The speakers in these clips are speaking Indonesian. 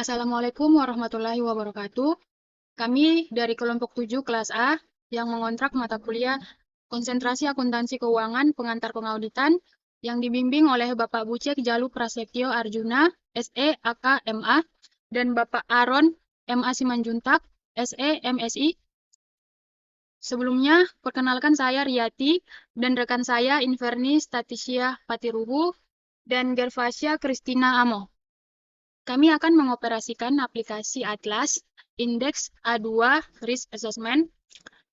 Assalamualaikum warahmatullahi wabarakatuh. Kami dari kelompok 7 kelas A yang mengontrak mata kuliah Konsentrasi Akuntansi Keuangan Pengantar Pengauditan yang dibimbing oleh Bapak Bucek Jalu Prasetyo Arjuna, SE, AK, MA, dan Bapak Aron, MA Simanjuntak, SE, MSI. Sebelumnya, perkenalkan saya Riyati dan rekan saya Inverni Statisia Patiruhu dan Gervasia Kristina Amo. Kami akan mengoperasikan aplikasi Atlas Index A2 Risk Assessment.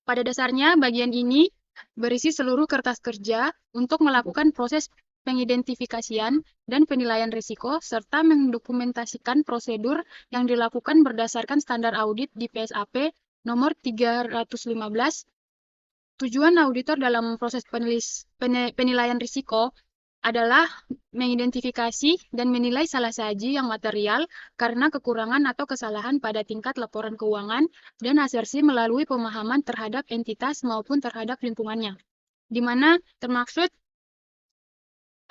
Pada dasarnya, bagian ini berisi seluruh kertas kerja untuk melakukan proses pengidentifikasian dan penilaian risiko, serta mendokumentasikan prosedur yang dilakukan berdasarkan standar audit di PSAP nomor 315. Tujuan auditor dalam proses penilaian risiko adalah mengidentifikasi dan menilai salah saji yang material karena kekurangan atau kesalahan pada tingkat laporan keuangan dan asersi melalui pemahaman terhadap entitas maupun terhadap lingkungannya, di mana termaksud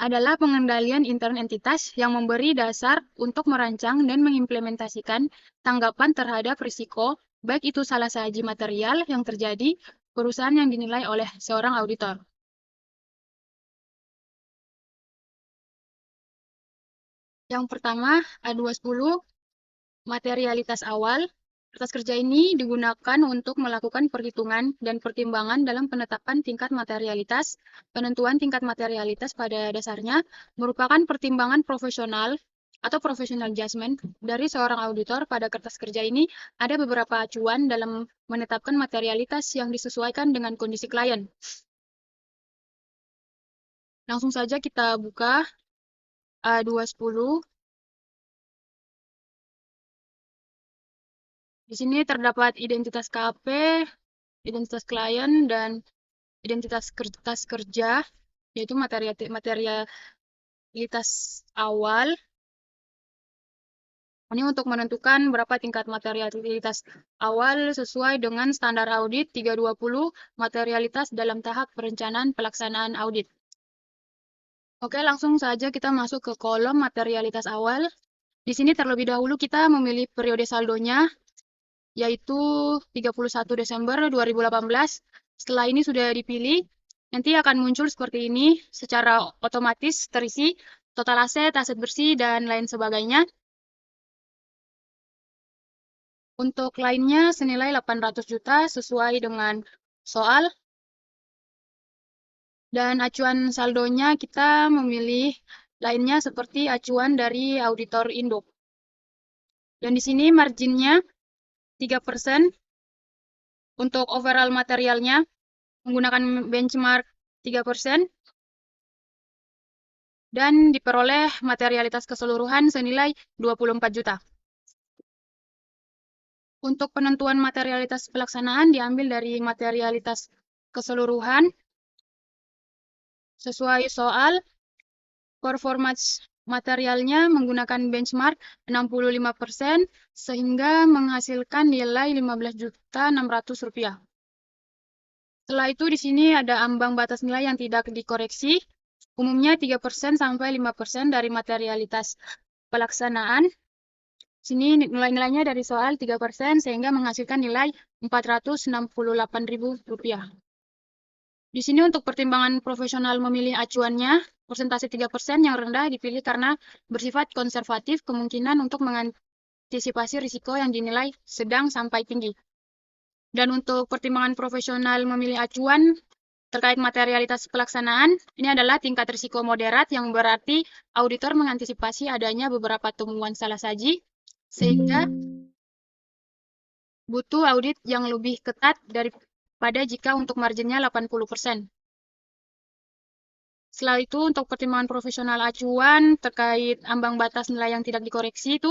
adalah pengendalian intern entitas yang memberi dasar untuk merancang dan mengimplementasikan tanggapan terhadap risiko, baik itu salah saji material yang terjadi perusahaan yang dinilai oleh seorang auditor. Yang pertama, A210, materialitas awal. Kertas kerja ini digunakan untuk melakukan perhitungan dan pertimbangan dalam penetapan tingkat materialitas. Penentuan tingkat materialitas pada dasarnya merupakan pertimbangan profesional atau professional judgment dari seorang auditor. Pada kertas kerja ini ada beberapa acuan dalam menetapkan materialitas yang disesuaikan dengan kondisi klien. Langsung saja kita buka A210. Di sini terdapat identitas KP, identitas klien, dan identitas kertas kerja, yaitu materialitas awal. Ini untuk menentukan berapa tingkat materialitas awal sesuai dengan standar audit 320 materialitas dalam tahap perencanaan pelaksanaan audit. Oke, langsung saja kita masuk ke kolom materialitas awal. Di sini terlebih dahulu kita memilih periode saldonya, yaitu 31 Desember 2018. Setelah ini sudah dipilih, nanti akan muncul seperti ini, secara otomatis terisi total aset, aset bersih, dan lain sebagainya. Untuk lainnya senilai 800 juta sesuai dengan soal. Dan acuan saldonya kita memilih lainnya seperti acuan dari auditor induk. Dan di sini marginnya 3%. Untuk overall materialnya menggunakan benchmark 3%. Dan diperoleh materialitas keseluruhan senilai 24 juta. Untuk penentuan materialitas pelaksanaan diambil dari materialitas keseluruhan sesuai soal. Performance materialnya menggunakan benchmark 65% sehingga menghasilkan nilai Rp15.600.000. Setelah itu di sini ada ambang batas nilai yang tidak dikoreksi, umumnya 3% sampai 5% dari materialitas pelaksanaan. Sini nilai-nilainya dari soal 3% sehingga menghasilkan nilai Rp468.000. Di sini untuk pertimbangan profesional memilih acuannya, persentase 3% yang rendah dipilih karena bersifat konservatif kemungkinan untuk mengantisipasi risiko yang dinilai sedang sampai tinggi. Dan untuk pertimbangan profesional memilih acuan terkait materialitas pelaksanaan, ini adalah tingkat risiko moderat yang berarti auditor mengantisipasi adanya beberapa temuan salah saji, sehingga butuh audit yang lebih ketat daripada jika untuk marginnya 80%. Setelah itu, untuk pertimbangan profesional acuan terkait ambang batas nilai yang tidak dikoreksi itu,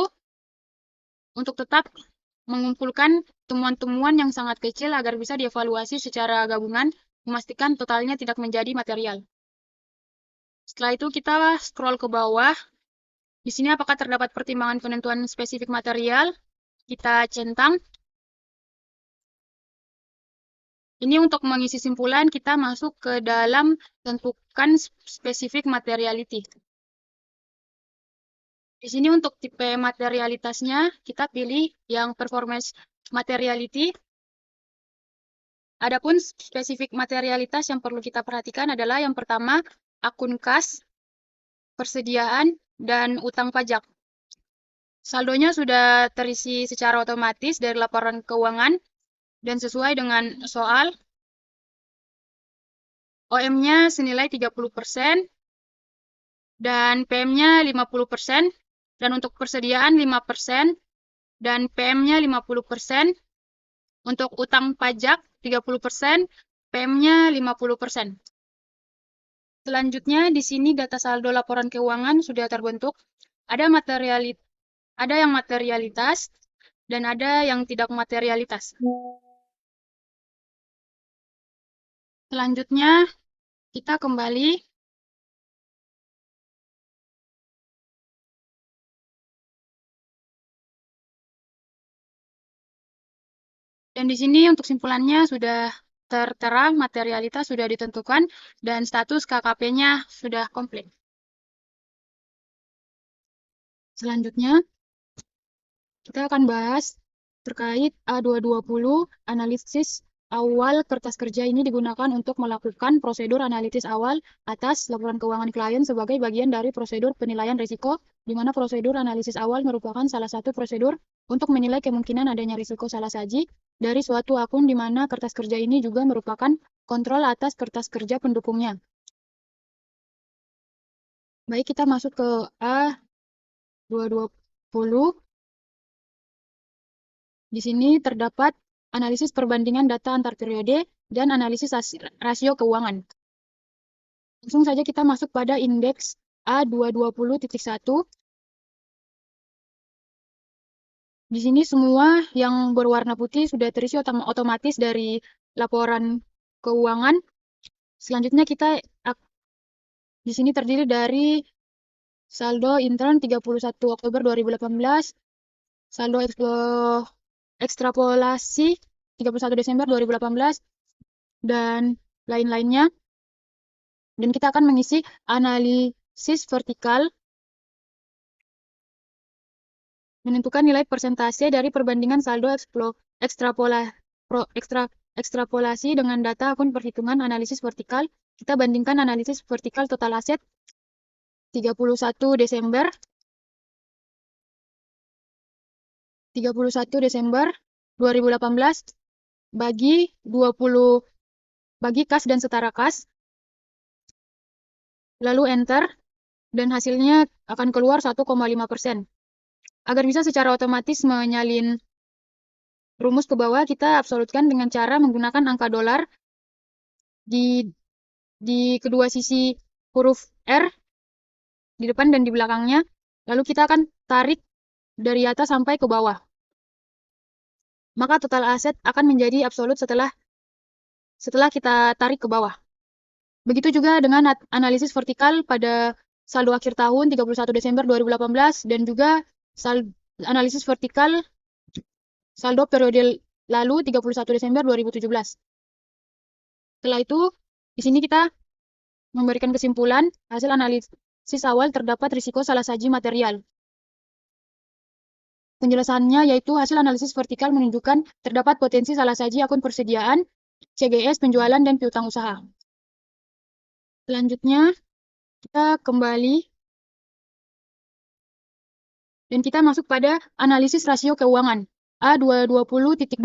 untuk tetap mengumpulkan temuan-temuan yang sangat kecil agar bisa dievaluasi secara gabungan, memastikan totalnya tidak menjadi material. Setelah itu, kita scroll ke bawah. Di sini apakah terdapat pertimbangan penentuan spesifik material? Kita centang. Ini untuk mengisi simpulan, kita masuk ke dalam tentukan spesifik materiality. Di sini untuk tipe materialitasnya, kita pilih yang performance materiality. Adapun spesifik materialitas yang perlu kita perhatikan adalah yang pertama, akun kas, persediaan, dan utang pajak. Saldonya sudah terisi secara otomatis dari laporan keuangan dan sesuai dengan soal. OM-nya senilai 30% dan PM-nya 50%, dan untuk persediaan 5%, dan PM-nya 50%. Untuk utang pajak 30%, PM-nya 50%. Selanjutnya, di sini data saldo laporan keuangan sudah terbentuk. Ada yang materialitas dan ada yang tidak materialitas. Selanjutnya, kita kembali dan di sini untuk simpulannya sudah tertera, materialitas sudah ditentukan dan status KKP-nya sudah komplit. Selanjutnya, kita akan bahas terkait A220, analisis awal kertas kerja ini digunakan untuk melakukan prosedur analisis awal atas laporan keuangan klien sebagai bagian dari prosedur penilaian risiko, di mana prosedur analisis awal merupakan salah satu prosedur untuk menilai kemungkinan adanya risiko salah saji dari suatu akun, di mana kertas kerja ini juga merupakan kontrol atas kertas kerja pendukungnya. Baik, kita masuk ke A220. Di sini terdapat analisis perbandingan data antar periode dan analisis rasio keuangan. Langsung saja kita masuk pada indeks A220.1. Di sini semua yang berwarna putih sudah terisi otomatis dari laporan keuangan. Selanjutnya kita di sini terdiri dari saldo intern 31 Oktober 2018, saldo ekstrapolasi 31 Desember 2018, dan lain-lainnya. Dan kita akan mengisi analisis vertikal, menentukan nilai persentase dari perbandingan saldo ekstrapolasi dengan data akun perhitungan analisis vertikal. Kita bandingkan analisis vertikal total aset 31 Desember 2018 bagi 20 bagi kas dan setara kas. Lalu enter, dan hasilnya akan keluar 1,5%. Agar bisa secara otomatis menyalin rumus ke bawah, kita absolutkan dengan cara menggunakan angka dolar di kedua sisi huruf R, di depan dan di belakangnya. Lalu kita akan tarik dari atas sampai ke bawah. Maka total aset akan menjadi absolut setelah kita tarik ke bawah. Begitu juga dengan analisis vertikal pada saldo akhir tahun 31 Desember 2018 dan juga analisis vertikal saldo periode lalu 31 Desember 2017. Setelah itu, di sini kita memberikan kesimpulan hasil analisis awal terdapat risiko salah saji material. Penjelasannya yaitu hasil analisis vertikal menunjukkan terdapat potensi salah saji akun persediaan, CGS, penjualan, dan piutang usaha. Selanjutnya, kita kembali dan kita masuk pada analisis rasio keuangan A220.2.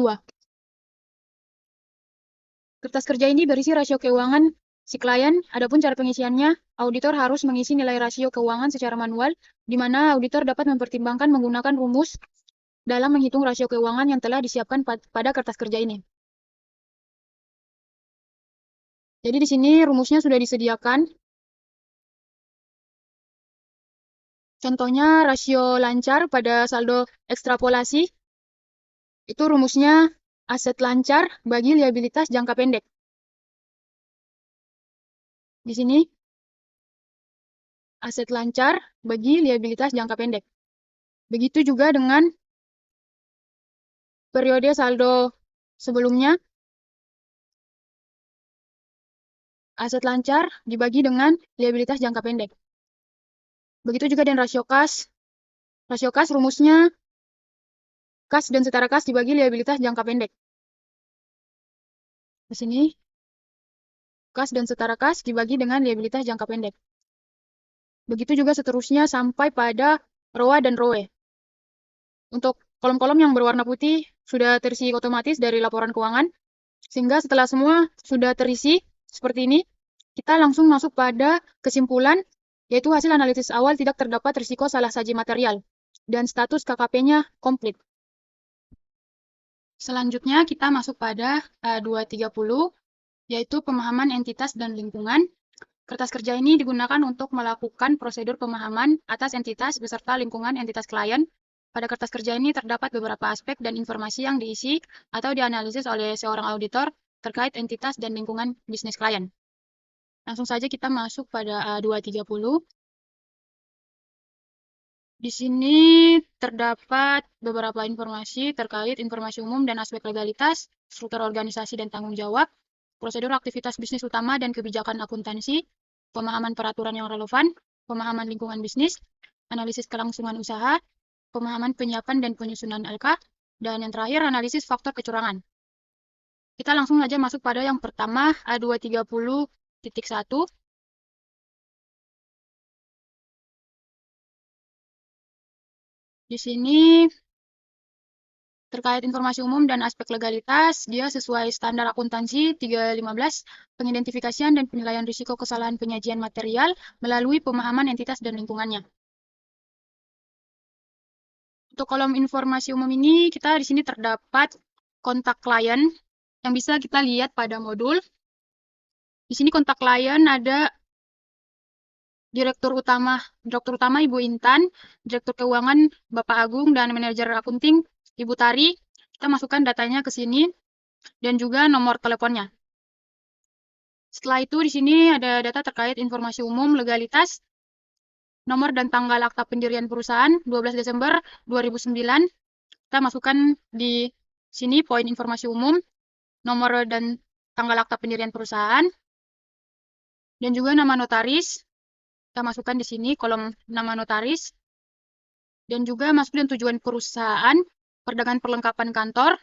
Kertas kerja ini berisi rasio keuangan si klien, adapun cara pengisiannya, auditor harus mengisi nilai rasio keuangan secara manual, di mana auditor dapat mempertimbangkan menggunakan rumus dalam menghitung rasio keuangan yang telah disiapkan pada kertas kerja ini. Jadi di sini rumusnya sudah disediakan. Contohnya rasio lancar pada saldo ekstrapolasi, itu rumusnya aset lancar bagi liabilitas jangka pendek. Di sini aset lancar bagi liabilitas jangka pendek. Begitu juga dengan periode saldo sebelumnya, aset lancar dibagi dengan liabilitas jangka pendek. Begitu juga dengan rasio kas Rasio kas rumusnya kas dan setara kas dibagi liabilitas jangka pendek. Di sini kas dan setara kas dibagi dengan liabilitas jangka pendek. Begitu juga seterusnya sampai pada ROA dan ROE. Untuk kolom-kolom yang berwarna putih sudah terisi otomatis dari laporan keuangan, sehingga setelah semua sudah terisi seperti ini, kita langsung masuk pada kesimpulan, yaitu hasil analisis awal tidak terdapat risiko salah saji material, dan status KKP-nya komplit. Selanjutnya kita masuk pada A230, yaitu pemahaman entitas dan lingkungan. Kertas kerja ini digunakan untuk melakukan prosedur pemahaman atas entitas beserta lingkungan entitas klien. Pada kertas kerja ini terdapat beberapa aspek dan informasi yang diisi atau dianalisis oleh seorang auditor terkait entitas dan lingkungan bisnis klien. Langsung saja kita masuk pada A230. Di sini terdapat beberapa informasi terkait informasi umum dan aspek legalitas, struktur organisasi dan tanggung jawab, prosedur aktivitas bisnis utama dan kebijakan akuntansi, pemahaman peraturan yang relevan, pemahaman lingkungan bisnis, analisis kelangsungan usaha, pemahaman penyiapan dan penyusunan LK, dan yang terakhir analisis faktor kecurangan. Kita langsung saja masuk pada yang pertama, A230.1. Di sini terkait informasi umum dan aspek legalitas, dia sesuai standar akuntansi 315, pengidentifikasian dan penilaian risiko kesalahan penyajian material melalui pemahaman entitas dan lingkungannya. Untuk kolom informasi umum ini, kita di sini terdapat kontak klien yang bisa kita lihat pada modul. Di sini kontak klien ada Direktur utama Ibu Intan, Direktur Keuangan Bapak Agung, dan Manajer Akunting Ibu Tari. Kita masukkan datanya ke sini dan juga nomor teleponnya. Setelah itu di sini ada data terkait informasi umum legalitas, nomor dan tanggal akta pendirian perusahaan 12 Desember 2009. Kita masukkan di sini poin informasi umum, nomor dan tanggal akta pendirian perusahaan, dan juga nama notaris. Kita masukkan di sini kolom nama notaris, dan juga masuk dan tujuan perusahaan, perdagangan perlengkapan kantor.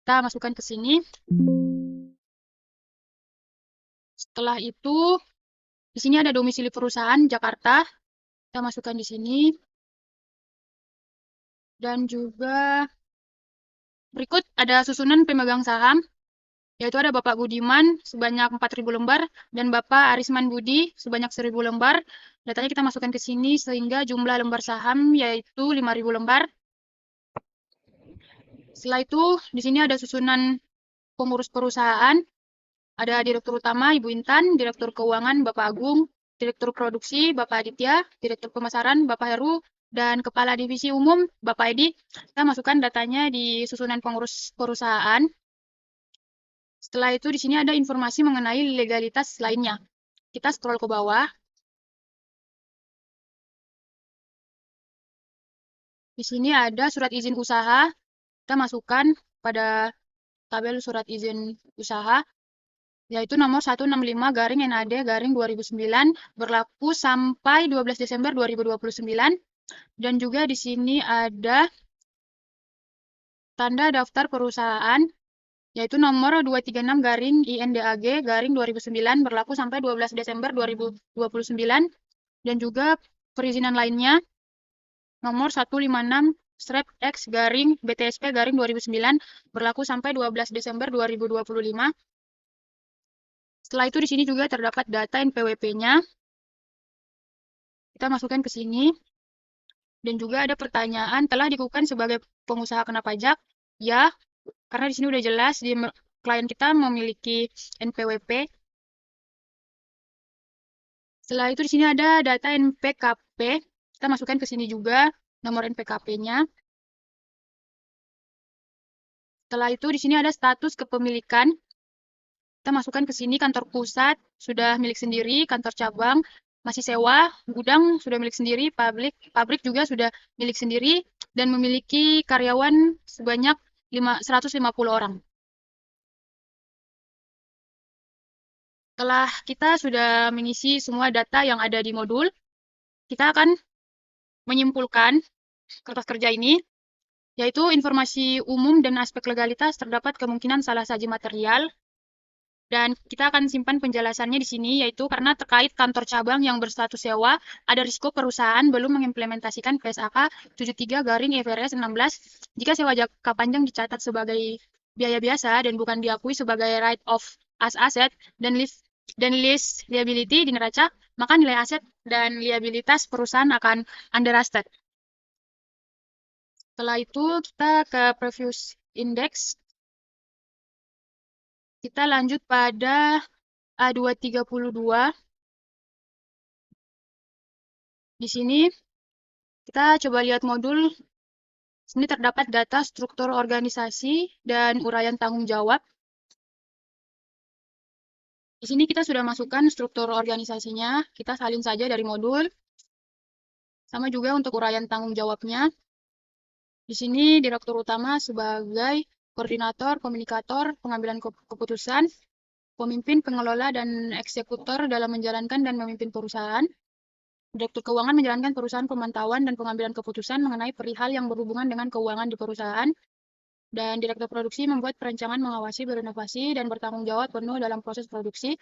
Kita masukkan ke sini. Setelah itu, di sini ada domisili perusahaan Jakarta. Kita masukkan di sini. Dan juga berikut ada susunan pemegang saham, yaitu ada Bapak Budiman sebanyak 4.000 lembar dan Bapak Arisman Budi sebanyak 1.000 lembar. Datanya kita masukkan ke sini sehingga jumlah lembar saham yaitu 5.000 lembar. Setelah itu, di sini ada susunan pengurus perusahaan. Ada Direktur Utama Ibu Intan, Direktur Keuangan Bapak Agung, Direktur Produksi Bapak Aditya, Direktur Pemasaran Bapak Heru, dan Kepala Divisi Umum Bapak Edi. Kita masukkan datanya di susunan pengurus perusahaan. Setelah itu di sini ada informasi mengenai legalitas lainnya. Kita scroll ke bawah. Di sini ada surat izin usaha. Kita masukkan pada tabel surat izin usaha, yaitu nomor 165/NAD/2009 berlaku sampai 12 Desember 2029. Dan juga di sini ada tanda daftar perusahaan, yaitu nomor 236/INDAG/2009 berlaku sampai 12 Desember 2029. Dan juga perizinan lainnya nomor 156/X/BTSP/2009 berlaku sampai 12 Desember 2025. Setelah itu di sini juga terdapat data NPWP-nya. Kita masukkan ke sini. Dan juga ada pertanyaan, telah dikukuhkan sebagai pengusaha kena pajak? Ya, karena di sini udah jelas di klien kita memiliki NPWP. Setelah itu di sini ada data NPKP. Kita masukkan ke sini juga nomor NPKP-nya. Setelah itu di sini ada status kepemilikan. Kita masukkan ke sini kantor pusat sudah milik sendiri, kantor cabang masih sewa, gudang sudah milik sendiri, pabrik juga sudah milik sendiri, dan memiliki karyawan sebanyak 150 orang. Setelah kita sudah mengisi semua data yang ada di modul, kita akan menyimpulkan kertas kerja ini, yaitu informasi umum dan aspek legalitas terdapat kemungkinan salah saji material. Dan kita akan simpan penjelasannya di sini, yaitu karena terkait kantor cabang yang berstatus sewa, ada risiko perusahaan belum mengimplementasikan PSAK 73/IFRS 16 jika sewa jangka panjang dicatat sebagai biaya biasa dan bukan diakui sebagai right of as asset dan lease liability di neraca, maka nilai aset dan liabilitas perusahaan akan understated. Setelah itu kita ke previous index. Kita lanjut pada A232. Di sini kita coba lihat modul. Sini terdapat data struktur organisasi dan uraian tanggung jawab. Di sini kita sudah masukkan struktur organisasinya. Kita salin saja dari modul. Sama juga untuk uraian tanggung jawabnya. Di sini direktur utama sebagai koordinator, komunikator, pengambilan keputusan, pemimpin, pengelola, dan eksekutor dalam menjalankan dan memimpin perusahaan. Direktur keuangan menjalankan perusahaan pemantauan dan pengambilan keputusan mengenai perihal yang berhubungan dengan keuangan di perusahaan. Dan direktur produksi membuat perencanaan, mengawasi, berinovasi, dan bertanggung jawab penuh dalam proses produksi.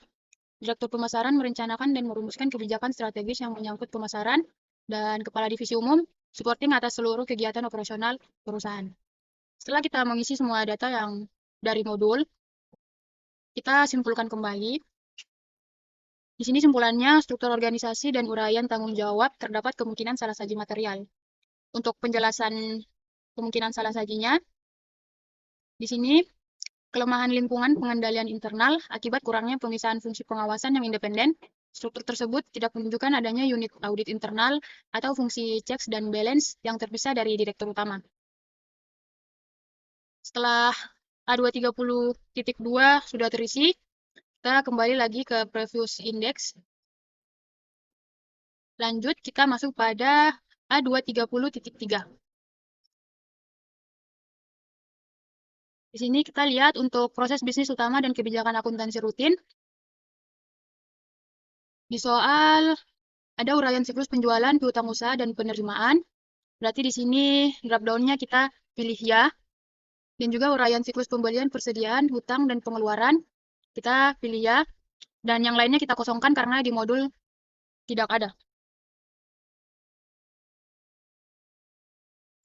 Direktur pemasaran merencanakan dan merumuskan kebijakan strategis yang menyangkut pemasaran. Dan kepala divisi umum supporting atas seluruh kegiatan operasional perusahaan. Setelah kita mengisi semua data yang dari modul, kita simpulkan kembali. Di sini simpulannya, struktur organisasi dan uraian tanggung jawab terdapat kemungkinan salah saji material. Untuk penjelasan kemungkinan salah sajinya, di sini kelemahan lingkungan pengendalian internal akibat kurangnya pemisahan fungsi pengawasan yang independen. Struktur tersebut tidak menunjukkan adanya unit audit internal atau fungsi checks dan balance yang terpisah dari direktur utama. Setelah A230.2 sudah terisi, kita kembali lagi ke previous index. Lanjut, kita masuk pada A230.3. Di sini kita lihat untuk proses bisnis utama dan kebijakan akuntansi rutin. Di soal ada uraian siklus penjualan, piutang usaha, dan penerimaan. Berarti di sini drop-down-nya kita pilih ya. Dan juga uraian siklus pembelian, persediaan, hutang, dan pengeluaran. Kita pilih ya. Dan yang lainnya kita kosongkan karena di modul tidak ada.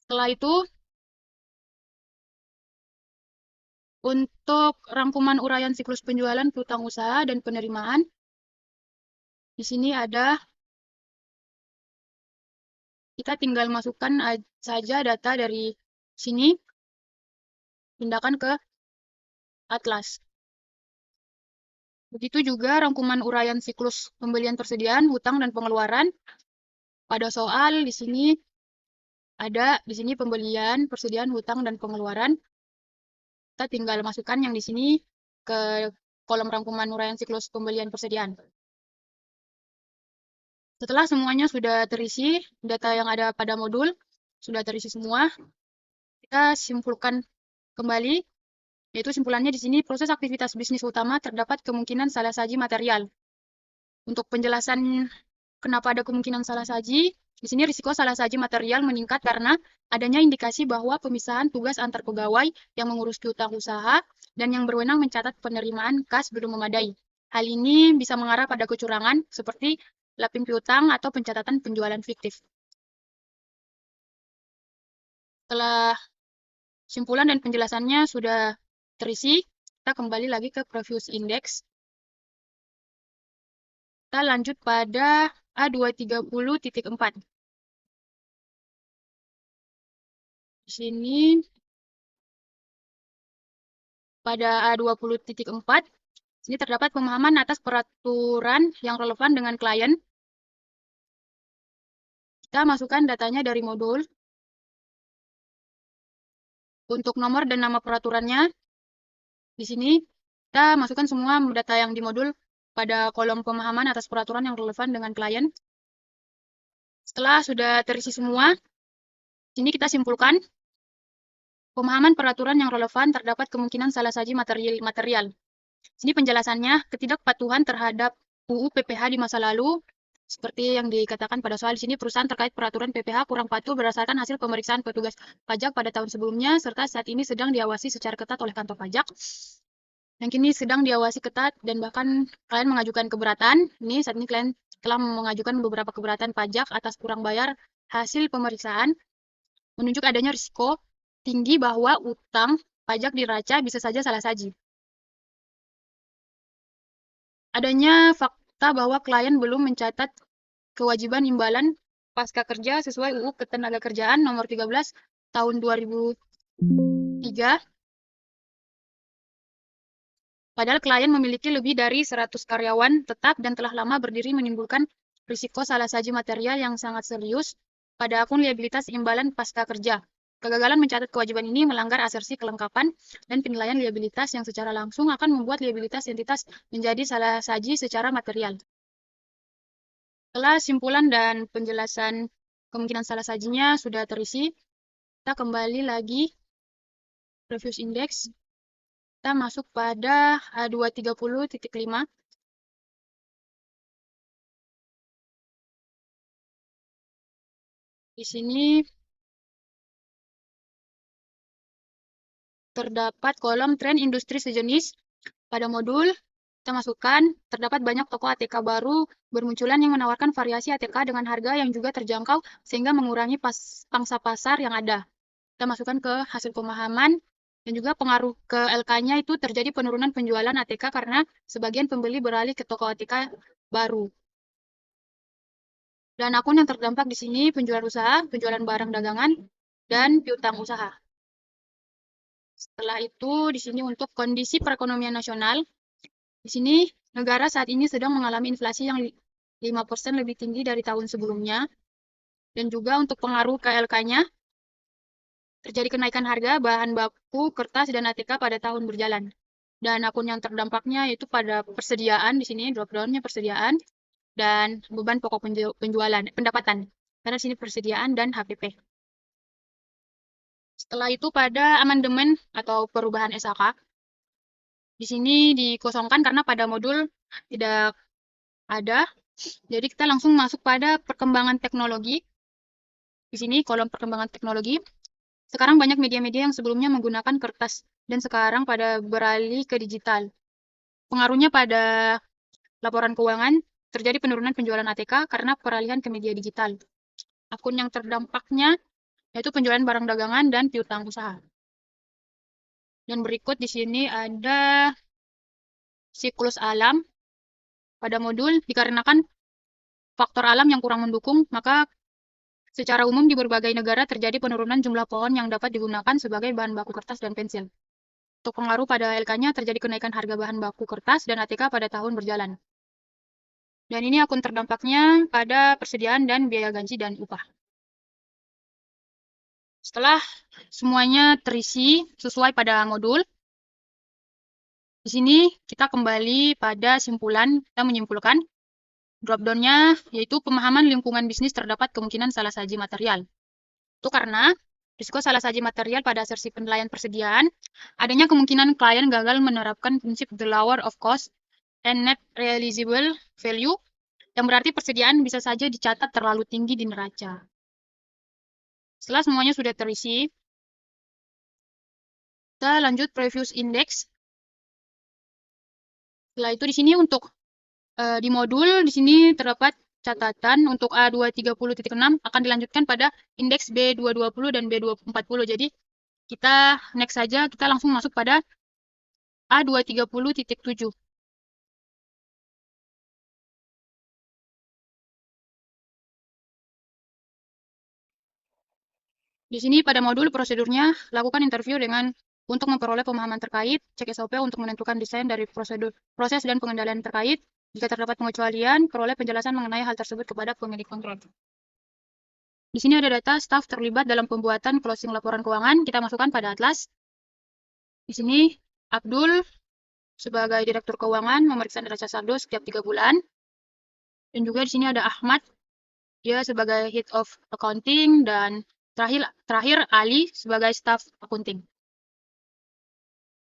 Setelah itu, untuk rangkuman uraian siklus penjualan, piutang usaha, dan penerimaan, di sini ada, kita tinggal masukkan saja data dari sini, pindahkan ke atlas. Begitu juga rangkuman uraian siklus pembelian, persediaan, hutang, dan pengeluaran. Pada soal di sini ada di sini pembelian, persediaan, hutang, dan pengeluaran. Kita tinggal masukkan yang di sini ke kolom rangkuman uraian siklus pembelian, persediaan. Setelah semuanya sudah terisi, data yang ada pada modul sudah terisi semua, kita simpulkan kembali. Yaitu simpulannya di sini, proses aktivitas bisnis utama terdapat kemungkinan salah saji material. Untuk penjelasan kenapa ada kemungkinan salah saji, di sini risiko salah saji material meningkat karena adanya indikasi bahwa pemisahan tugas antar pegawai yang mengurus piutang usaha dan yang berwenang mencatat penerimaan kas belum memadai. Hal ini bisa mengarah pada kecurangan seperti lapping piutang atau pencatatan penjualan fiktif. Setelah simpulan dan penjelasannya sudah terisi, kita kembali lagi ke previous index. Kita lanjut pada A230.4. Di sini, pada A20.4, sini terdapat pemahaman atas peraturan yang relevan dengan klien. Kita masukkan datanya dari modul. Untuk nomor dan nama peraturannya, di sini kita masukkan semua data yang di modul pada kolom pemahaman atas peraturan yang relevan dengan klien. Setelah sudah terisi semua, sini kita simpulkan pemahaman peraturan yang relevan terdapat kemungkinan salah saji material. Sini penjelasannya, ketidakpatuhan terhadap UU PPH di masa lalu, Seperti yang dikatakan pada soal di sini, perusahaan terkait peraturan PPh kurang patuh berdasarkan hasil pemeriksaan petugas pajak pada tahun sebelumnya, serta saat ini sedang diawasi secara ketat oleh kantor pajak. Yang kini sedang diawasi ketat dan bahkan kalian mengajukan keberatan. Ini saat ini kalian telah mengajukan beberapa keberatan pajak atas kurang bayar hasil pemeriksaan, menunjuk adanya risiko tinggi bahwa utang pajak diraca bisa saja salah saji. Adanya fakta bahwa klien belum mencatat kewajiban imbalan pasca kerja sesuai UU Ketenagakerjaan nomor 13 tahun 2003. Padahal klien memiliki lebih dari 100 karyawan tetap dan telah lama berdiri, menimbulkan risiko salah saji material yang sangat serius pada akun liabilitas imbalan pasca kerja. Kegagalan mencatat kewajiban ini melanggar asersi kelengkapan dan penilaian liabilitas yang secara langsung akan membuat liabilitas entitas menjadi salah saji secara material. Setelah simpulan dan penjelasan kemungkinan salah sajinya sudah terisi, kita kembali lagi Reviews Index. Kita masuk pada A230.5. Di sini terdapat kolom tren industri sejenis. Pada modul, kita masukkan terdapat banyak toko ATK baru bermunculan yang menawarkan variasi ATK dengan harga yang juga terjangkau sehingga mengurangi pangsa pasar yang ada. Kita masukkan ke hasil pemahaman dan juga pengaruh ke LK-nya itu terjadi penurunan penjualan ATK karena sebagian pembeli beralih ke toko ATK baru. Dan akun yang terdampak di sini penjualan usaha, penjualan barang dagangan, dan piutang usaha. Setelah itu, di sini untuk kondisi perekonomian nasional, di sini negara saat ini sedang mengalami inflasi yang 5% lebih tinggi dari tahun sebelumnya. Dan juga untuk pengaruh KLK-nya, terjadi kenaikan harga bahan baku, kertas, dan ATK pada tahun berjalan. Dan akun yang terdampaknya yaitu pada persediaan, di sini drop-down-nya persediaan, dan beban pokok penjualan, pendapatan. Karena di sini persediaan dan HPP. Setelah itu pada amandemen atau perubahan SHK, di sini dikosongkan karena pada modul tidak ada. Jadi kita langsung masuk pada perkembangan teknologi. Di sini kolom perkembangan teknologi. Sekarang banyak media-media yang sebelumnya menggunakan kertas dan sekarang pada beralih ke digital. Pengaruhnya pada laporan keuangan, terjadi penurunan penjualan ATK karena peralihan ke media digital. Akun yang terdampaknya yaitu penjualan barang dagangan dan piutang usaha. Dan berikut di sini ada siklus alam. Pada modul, dikarenakan faktor alam yang kurang mendukung, maka secara umum di berbagai negara terjadi penurunan jumlah pohon yang dapat digunakan sebagai bahan baku kertas dan pensil. Untuk pengaruh pada LK-nya terjadi kenaikan harga bahan baku kertas dan ATK pada tahun berjalan. Dan ini akun terdampaknya pada persediaan dan biaya gaji dan upah. Setelah semuanya terisi sesuai pada modul, di sini kita kembali pada simpulan, kita menyimpulkan drop-down-nya yaitu pemahaman lingkungan bisnis terdapat kemungkinan salah saji material. Itu karena risiko salah saji material pada asersi penilaian persediaan, adanya kemungkinan klien gagal menerapkan prinsip the lower of cost and net realizable value, yang berarti persediaan bisa saja dicatat terlalu tinggi di neraca. Setelah semuanya sudah terisi, kita lanjut Previous Index. Setelah itu di sini untuk di modul di sini terdapat catatan untuk A230.6 akan dilanjutkan pada indeks B220 dan B240. Jadi kita next saja, kita langsung masuk pada A230.7. Di sini pada modul prosedurnya, lakukan interview untuk memperoleh pemahaman terkait, cek SOP untuk menentukan desain dari proses dan pengendalian terkait. Jika terdapat pengecualian, peroleh penjelasan mengenai hal tersebut kepada pemilik kontrak. Di sini ada data staf terlibat dalam pembuatan closing laporan keuangan. Kita masukkan pada atlas. Di sini Abdul sebagai direktur keuangan memeriksa neraca saldo setiap 3 bulan. Dan juga di sini ada Ahmad, dia sebagai head of accounting, dan terakhir Ali sebagai staff accounting.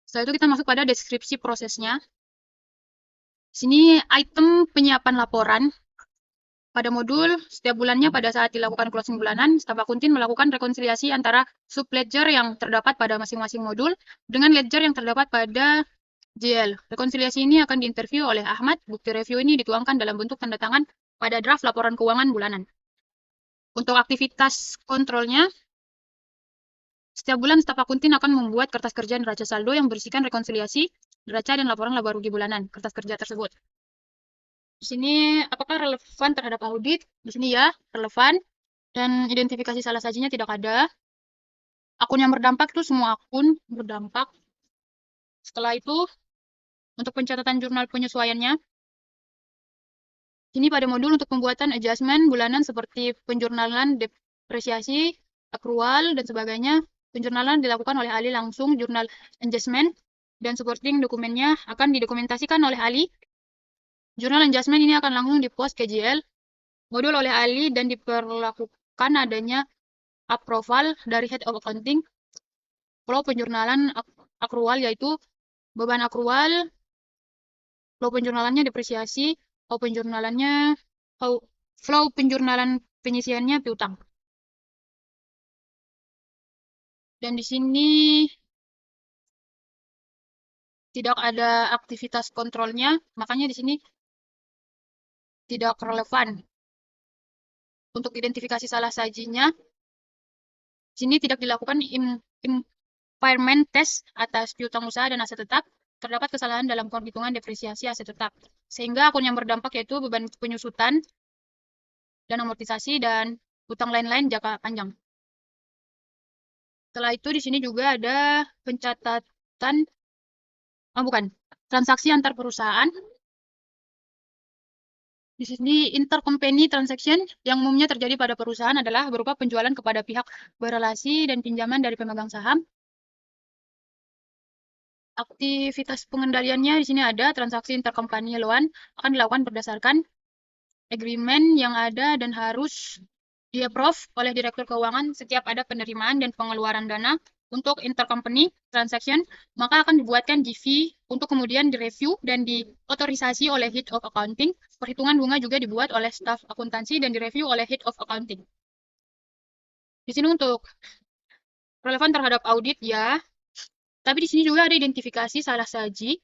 Setelah itu kita masuk pada deskripsi prosesnya. Sini item penyiapan laporan. Pada modul, setiap bulannya pada saat dilakukan closing bulanan, staf akuntin melakukan rekonsiliasi antara subledger yang terdapat pada masing-masing modul dengan ledger yang terdapat pada JL. Rekonsiliasi ini akan diinterview oleh Ahmad. Bukti review ini dituangkan dalam bentuk tanda tangan pada draft laporan keuangan bulanan. Untuk aktivitas kontrolnya, setiap bulan staf akuntin akan membuat kertas kerja neraca saldo yang berisikan rekonsiliasi, neraca, dan laporan laba rugi bulanan kertas kerja tersebut. Di sini apakah relevan terhadap audit? Di sini ya, relevan. Dan identifikasi salah sajinya tidak ada. Akun yang berdampak itu semua akun berdampak. Setelah itu, untuk pencatatan jurnal penyesuaiannya, ini pada modul untuk pembuatan adjustment bulanan seperti penjurnalan depresiasi, akrual, dan sebagainya. Penjurnalan dilakukan oleh ahli langsung, jurnal adjustment, dan supporting dokumennya akan didokumentasikan oleh ahli. Jurnal adjustment ini akan langsung dipost ke JL, modul oleh ahli, dan diperlakukan adanya approval dari Head of Accounting. Flow penjurnalan akrual yaitu beban akrual, flow penjurnalannya depresiasi, flow penjurnalan penyisiannya piutang. Dan di sini tidak ada aktivitas kontrolnya, makanya di sini tidak relevan. Untuk identifikasi salah sajinya, di sini tidak dilakukan impairment test atas piutang usaha dan aset tetap. Terdapat kesalahan dalam perhitungan depresiasi aset tetap. Sehingga akun yang berdampak yaitu beban penyusutan dan amortisasi dan utang lain-lain jangka panjang. Setelah itu di sini juga ada pencatatan, transaksi antar perusahaan. Di sini intercompany transaction yang umumnya terjadi pada perusahaan adalah berupa penjualan kepada pihak berelasi dan pinjaman dari pemegang saham. Aktivitas pengendaliannya di sini ada transaksi intercompany loan akan dilakukan berdasarkan agreement yang ada dan harus di-approve oleh Direktur Keuangan setiap ada penerimaan dan pengeluaran dana. Untuk intercompany transaction, maka akan dibuatkan GV untuk kemudian direview dan diotorisasi oleh Head of Accounting. Perhitungan bunga juga dibuat oleh staf akuntansi dan direview oleh Head of Accounting. Di sini untuk relevan terhadap audit ya, tapi di sini juga ada identifikasi salah saji.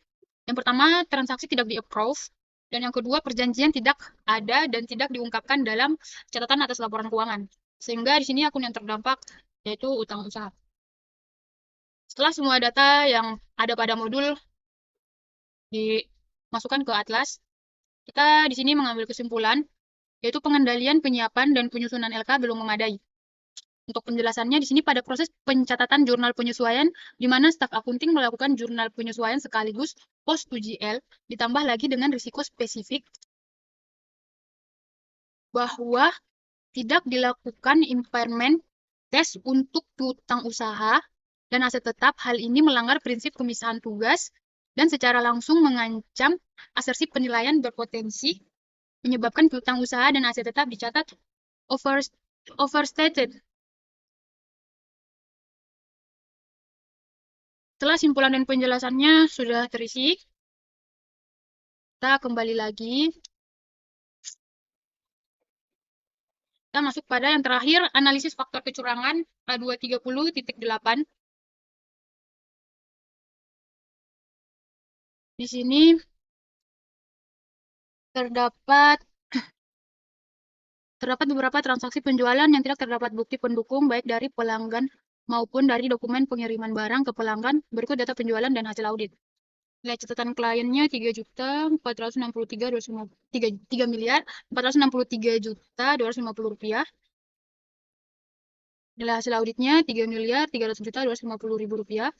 Yang pertama, transaksi tidak di-approve. Dan yang kedua, perjanjian tidak ada dan tidak diungkapkan dalam catatan atas laporan keuangan. Sehingga di sini akun yang terdampak yaitu utang usaha. Setelah semua data yang ada pada modul dimasukkan ke atlas, kita di sini mengambil kesimpulan yaitu pengendalian, penyiapan, dan penyusunan LK belum memadai. Untuk penjelasannya di sini pada proses pencatatan jurnal penyesuaian, di mana staf akunting melakukan jurnal penyesuaian sekaligus post to GL, ditambah lagi dengan risiko spesifik bahwa tidak dilakukan impairment test untuk piutang usaha dan aset tetap. Hal ini melanggar prinsip pemisahan tugas dan secara langsung mengancam asersi penilaian berpotensi menyebabkan piutang usaha dan aset tetap dicatat overstated. Setelah simpulan dan penjelasannya sudah terisi, kita kembali lagi. Kita masuk pada yang terakhir, analisis faktor kecurangan A230.8. Di sini terdapat beberapa transaksi penjualan yang tidak terdapat bukti pendukung baik dari pelanggan maupun dari dokumen pengiriman barang ke pelanggan. Berikut data penjualan dan hasil audit. Nilai catatan kliennya 3 miliar 463 juta 250 rupiah. Nilai hasil auditnya 3 miliar 300 juta 250 ribu rupiah.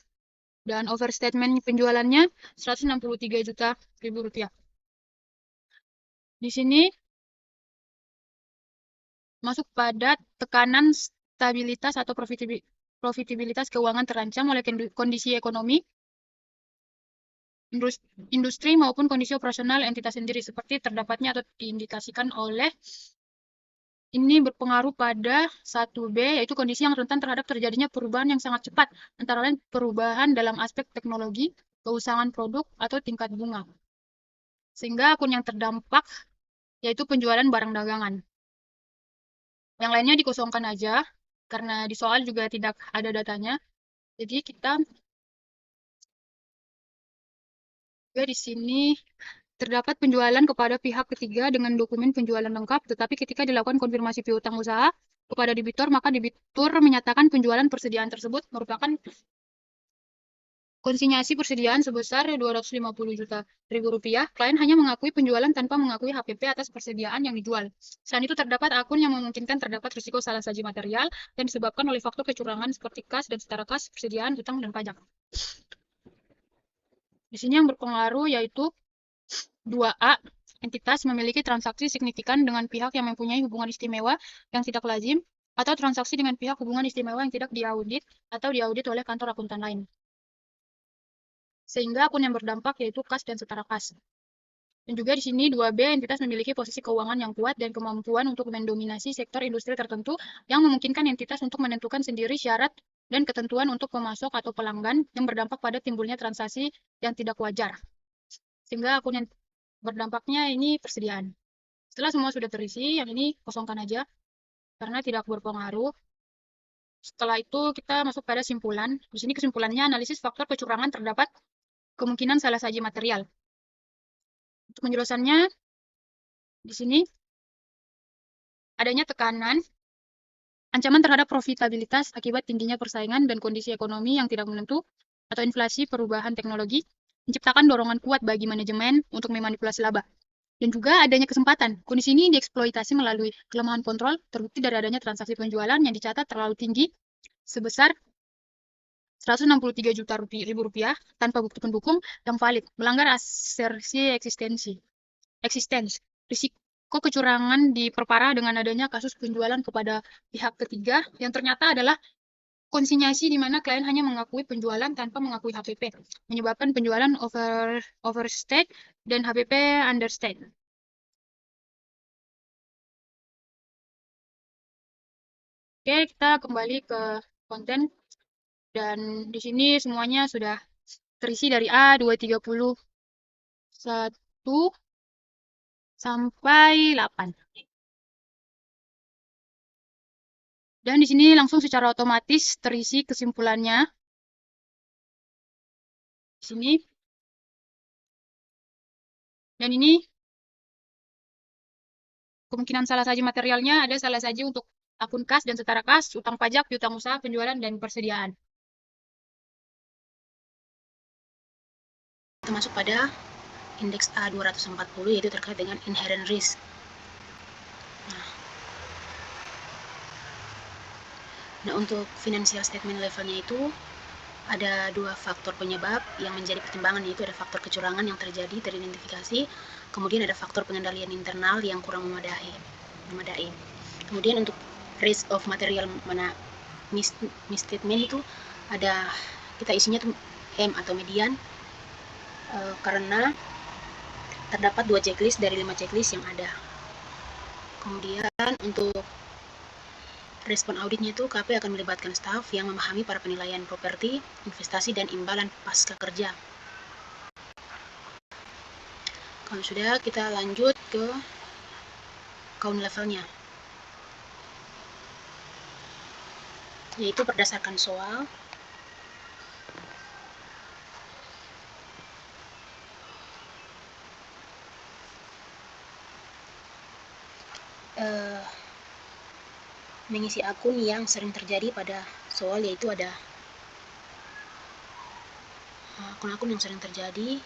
Dan overstatement penjualannya 163 juta ribu rupiah. Di sini masuk pada tekanan stabilitas atau profitabilitas keuangan terancam oleh kondisi ekonomi, industri maupun kondisi operasional entitas sendiri, seperti terdapatnya atau diindikasikan oleh ini berpengaruh pada 1B, yaitu kondisi yang rentan terhadap terjadinya perubahan yang sangat cepat, antara lain perubahan dalam aspek teknologi, keusahaan produk, atau tingkat bunga. Sehingga akun yang terdampak yaitu penjualan barang dagangan. Yang lainnya dikosongkan aja, karena di soal juga tidak ada datanya. Jadi kita juga di sini terdapat penjualan kepada pihak ketiga dengan dokumen penjualan lengkap, tetapi ketika dilakukan konfirmasi piutang usaha kepada debitur, maka debitur menyatakan penjualan persediaan tersebut merupakan konsinyasi persediaan sebesar 250 juta ribu rupiah. Klien hanya mengakui penjualan tanpa mengakui HPP atas persediaan yang dijual. Selain itu terdapat akun yang memungkinkan terdapat risiko salah saji material dan disebabkan oleh faktor kecurangan seperti kas dan setara kas, persediaan, hutang, dan pajak. Di sini yang berpengaruh yaitu 2A, entitas memiliki transaksi signifikan dengan pihak yang mempunyai hubungan istimewa yang tidak lazim, atau transaksi dengan pihak hubungan istimewa yang tidak diaudit atau diaudit oleh kantor akuntan lain. Sehingga akun yang berdampak yaitu kas dan setara kas. Dan juga di sini 2B, entitas memiliki posisi keuangan yang kuat dan kemampuan untuk mendominasi sektor industri tertentu yang memungkinkan entitas untuk menentukan sendiri syarat dan ketentuan untuk pemasok atau pelanggan yang berdampak pada timbulnya transaksi yang tidak wajar. Sehingga akun yang berdampaknya ini persediaan. Setelah semua sudah terisi, yang ini kosongkan aja karena tidak berpengaruh. Setelah itu kita masuk pada simpulan. Di sini kesimpulannya analisis faktor kecurangan terdapat kemungkinan salah saji material. Untuk penjelasannya di sini adanya tekanan, ancaman terhadap profitabilitas akibat tingginya persaingan dan kondisi ekonomi yang tidak menentu atau inflasi perubahan teknologi, menciptakan dorongan kuat bagi manajemen untuk memanipulasi laba. Dan juga adanya kesempatan. Kondisi ini dieksploitasi melalui kelemahan kontrol, terbukti dari adanya transaksi penjualan yang dicatat terlalu tinggi sebesar 163 juta rupiah tanpa bukti pendukung yang valid, melanggar asersi eksistens. Risiko kecurangan diperparah dengan adanya kasus penjualan kepada pihak ketiga yang ternyata adalah konsinyasi di mana klien hanya mengakui penjualan tanpa mengakui HPP, menyebabkan penjualan overstate dan HPP understate. Oke, kita kembali ke konten dan di sini semuanya sudah terisi dari A231 sampai 8. Dan di sini langsung secara otomatis terisi kesimpulannya. Di sini. Dan ini kemungkinan salah saji materialnya ada salah saji untuk akun kas dan setara kas, utang pajak, piutang usaha, penjualan, dan persediaan. Kita masuk pada indeks A240 yaitu terkait dengan inherent risk. Nah, untuk financial statement levelnya itu ada dua faktor penyebab yang menjadi pertimbangan, yaitu ada faktor kecurangan yang terjadi teridentifikasi, kemudian ada faktor pengendalian internal yang kurang memadai. Kemudian untuk risk of material misstatement itu ada, kita isinya tuh M atau median, karena terdapat 2 checklist dari 5 checklist yang ada. Kemudian untuk respon auditnya itu KP akan melibatkan staf yang memahami para penilaian properti, investasi, dan imbalan pasca kerja. Kalau sudah, kita lanjut ke count levelnya, yaitu berdasarkan soal. Mengisi akun yang sering terjadi pada soal, yaitu ada akun-akun yang sering terjadi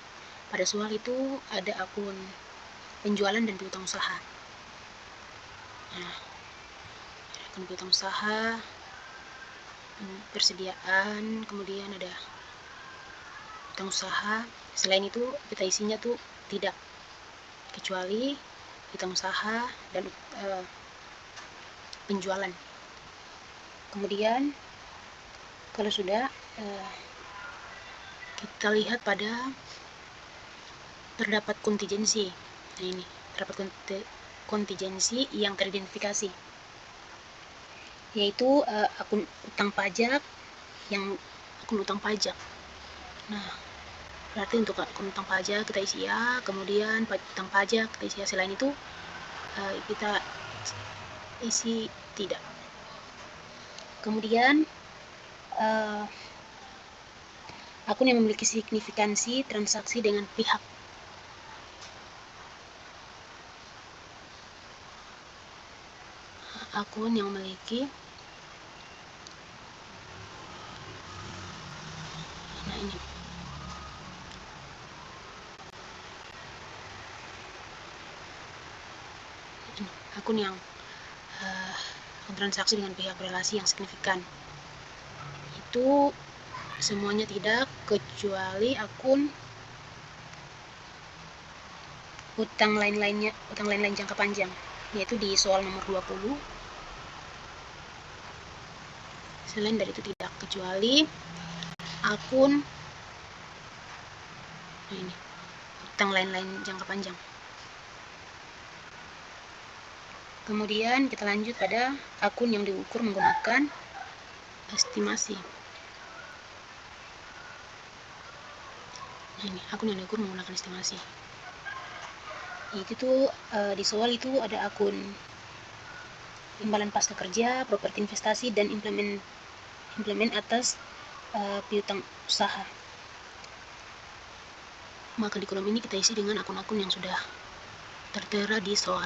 pada soal itu ada akun penjualan dan piutang usaha. Akun piutang usaha, persediaan, kemudian ada piutang usaha. Selain itu kita isinya tuh tidak, kecuali piutang usaha dan penjualan. Kemudian kalau sudah, kita lihat pada terdapat kontingensi. Nah, ini terdapat kontingensi yang teridentifikasi, yaitu akun utang pajak akun utang pajak. Nah, berarti untuk akun utang pajak kita isi ya, kemudian utang pajak kita isi ya. Selain itu kita isi tidak. Kemudian akun yang memiliki signifikansi transaksi dengan pihak. Akun yang memiliki, nah ini, akun yang transaksi dengan pihak relasi yang signifikan itu semuanya tidak, kecuali akun utang lain-lain jangka panjang, yaitu di soal nomor 20. Selain dari itu tidak, kecuali akun ini, utang lain-lain jangka panjang. Kemudian kita lanjut pada akun yang diukur menggunakan estimasi. Nah ini akun yang diukur menggunakan estimasi. Itu di soal itu ada akun imbalan pasca kerja, properti investasi, dan implement atas piutang usaha. Maka di kolom ini kita isi dengan akun-akun yang sudah tertera di soal.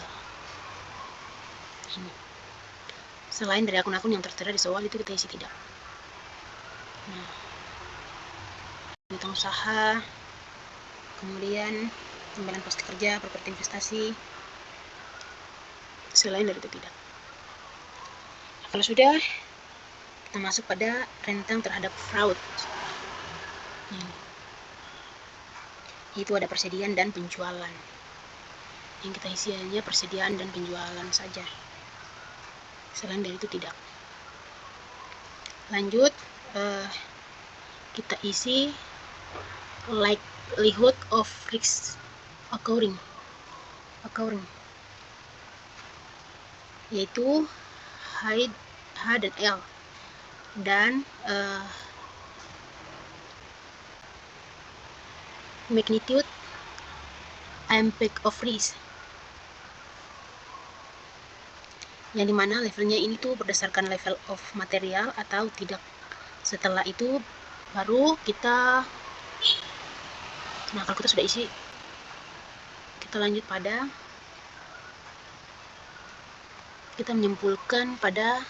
Ini. Selain dari akun-akun yang tertera di soal itu kita isi tidak. Nah, piutang usaha, kemudian imbalan pasca kerja, properti investasi. Selain dari itu tidak. Kalau sudah, kita masuk pada rentang terhadap fraud. Ini. Itu ada persediaan dan penjualan. Yang kita isi hanya persediaan dan penjualan saja. Selain dari itu tidak. Lanjut, kita isi likelihood of risk occurring, yaitu H dan L, dan magnitude impact of risk, yang dimana levelnya ini tuh berdasarkan level of material atau tidak. Setelah itu baru kita, nah kalau kita sudah isi, kita lanjut pada kita menyimpulkan pada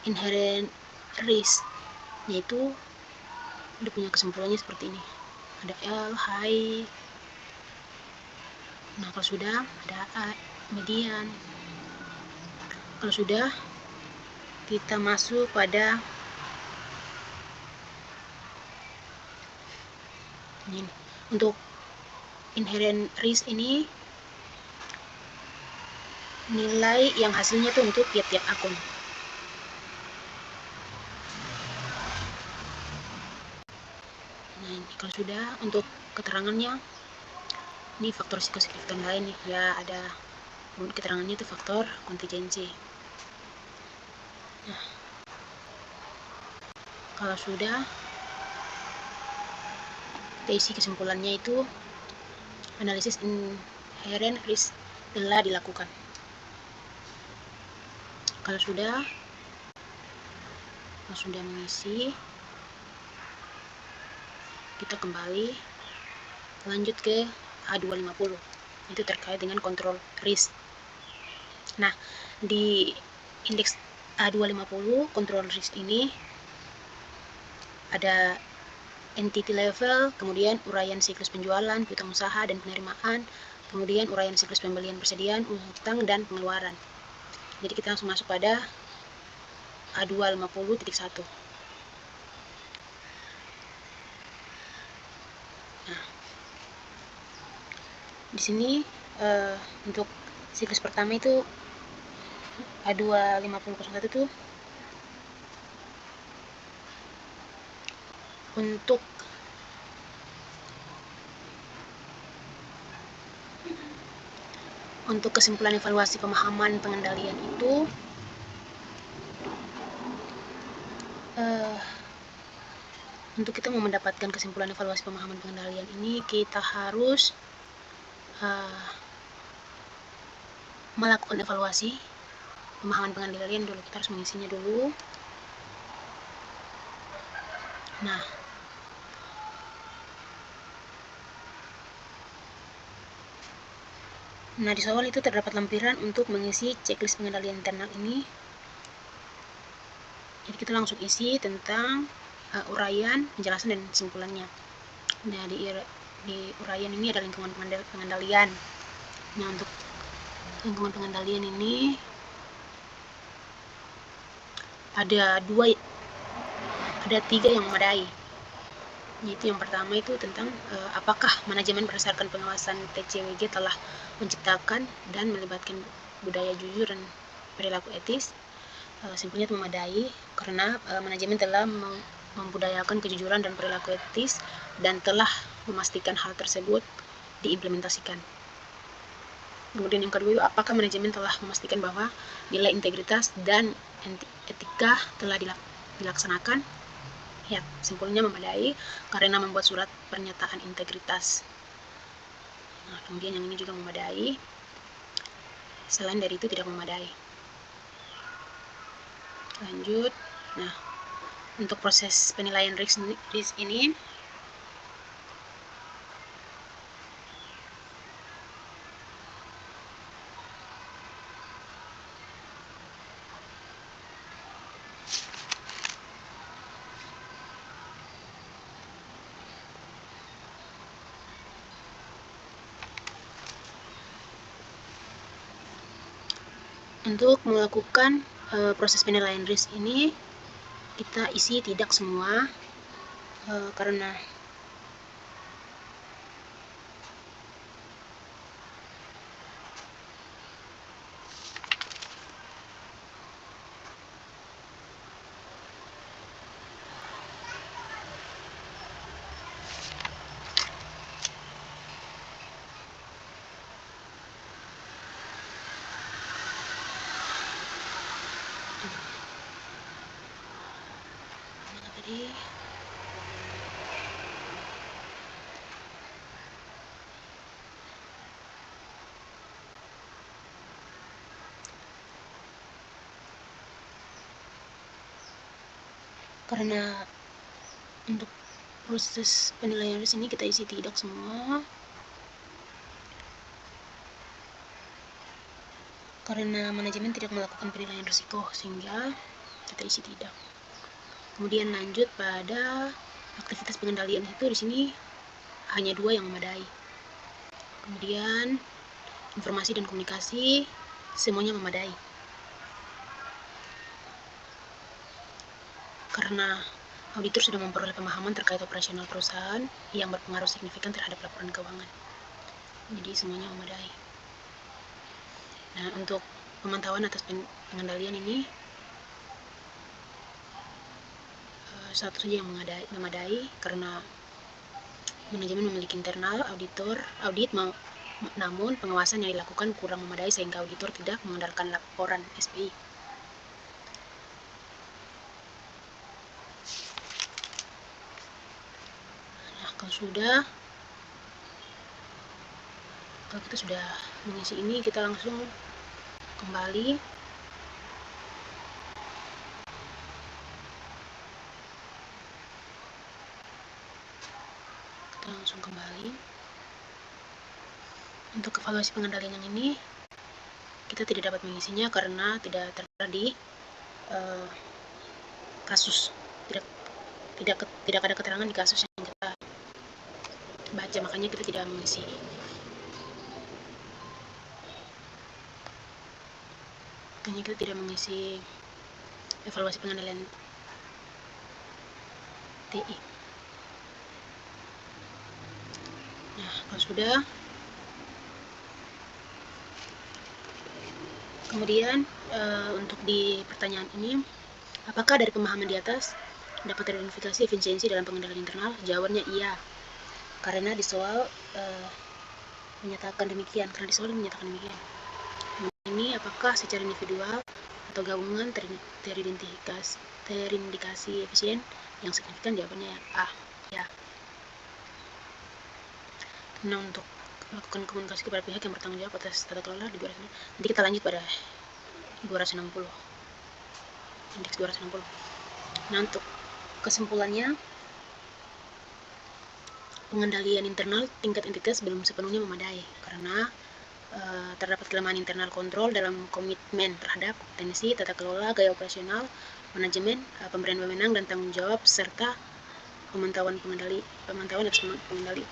inherent risk, yaitu udah punya kesimpulannya seperti ini. Ada L, high. Nah kalau sudah ada A, median. Kalau sudah, kita masuk pada ini. Untuk inherent risk ini nilai yang hasilnya tuh untuk tiap-tiap akun. Nah ini kalau sudah, untuk keterangannya ini faktor signifikan lain nih ya, ada keterangannya itu faktor kontingensi. Nah kalau sudah, kita isi kesimpulannya itu analisis inherent risk telah dilakukan. Kalau sudah mengisi, kita kembali lanjut ke A250, itu terkait dengan kontrol risk. Nah di indeks A250 kontrol risk ini ada entity level, kemudian uraian siklus penjualan, piutang usaha dan penerimaan, kemudian uraian siklus pembelian, persediaan, utang, dan pengeluaran. Jadi kita langsung masuk pada A250.1. Nah, di sini untuk siklus pertama itu A250.1 itu untuk kesimpulan evaluasi pemahaman pengendalian itu untuk kita mau mendapatkan kesimpulan evaluasi pemahaman pengendalian ini, kita harus melakukan evaluasi pemahaman pengendalian dulu. Kita harus mengisinya dulu. Nah, di soal itu terdapat lampiran untuk mengisi checklist pengendalian internal ini. Jadi kita langsung isi tentang uraian, penjelasan, dan kesimpulannya. Nah, di uraian ini ada lingkungan pengendalian. Nah, untuk lingkungan pengendalian ini ada tiga yang memadai. Yaitu yang pertama itu tentang apakah manajemen berdasarkan pengawasan TCWG telah menciptakan dan melibatkan budaya jujur dan perilaku etis. Simpelnya itu memadai karena manajemen telah membudayakan kejujuran dan perilaku etis dan telah memastikan hal tersebut diimplementasikan. Kemudian yang kedua, apakah manajemen telah memastikan bahwa nilai integritas dan etika telah dilaksanakan? Ya, simpulnya memadai karena membuat surat pernyataan integritas. Nah, kemudian yang ini juga memadai. Selain dari itu tidak memadai. Lanjut. Nah, untuk proses penilaian risk ini untuk melakukan proses penilaian risk ini kita isi tidak semua karena untuk proses penilaian risk ini kita isi tidak semua karena manajemen tidak melakukan penilaian risiko, sehingga kita isi tidak. Kemudian lanjut pada aktivitas pengendalian itu, di sini hanya 2 yang memadai. Kemudian informasi dan komunikasi semuanya memadai karena auditor sudah memperoleh pemahaman terkait operasional perusahaan yang berpengaruh signifikan terhadap laporan keuangan. Jadi semuanya memadai. Nah, untuk pemantauan atas pengendalian ini satu saja yang memadai karena manajemen memiliki internal audit, namun pengawasan yang dilakukan kurang memadai sehingga auditor tidak mengandalkan laporan SPI. Nah, kalau kita sudah mengisi ini, kita langsung kembali untuk evaluasi pengendalian yang ini kita tidak dapat mengisinya karena tidak tertera di kasus, tidak ada keterangan di kasus yang kita baca, makanya kita tidak mengisi. Makanya kita tidak mengisi evaluasi pengendalian TI. Nah, kalau sudah, kemudian untuk di pertanyaan ini, apakah dari pemahaman di atas dapat teridentifikasi efisiensi dalam pengendalian internal? Jawabannya iya, karena di soal menyatakan demikian. Ini apakah secara individual atau gabungan terindikasi efisien yang signifikan? Jawabannya A, ya. Nah, untuk melakukan komunikasi kepada pihak yang bertanggung jawab atas tata kelola di 260. Nanti kita lanjut pada 260, indeks 260. Nah, untuk kesimpulannya, pengendalian internal tingkat entitas belum sepenuhnya memadai karena terdapat kelemahan internal kontrol dalam komitmen terhadap kompetensi, tata kelola, gaya operasional, manajemen, pemberian wewenang dan tanggung jawab, serta pemantauan atas pengendali.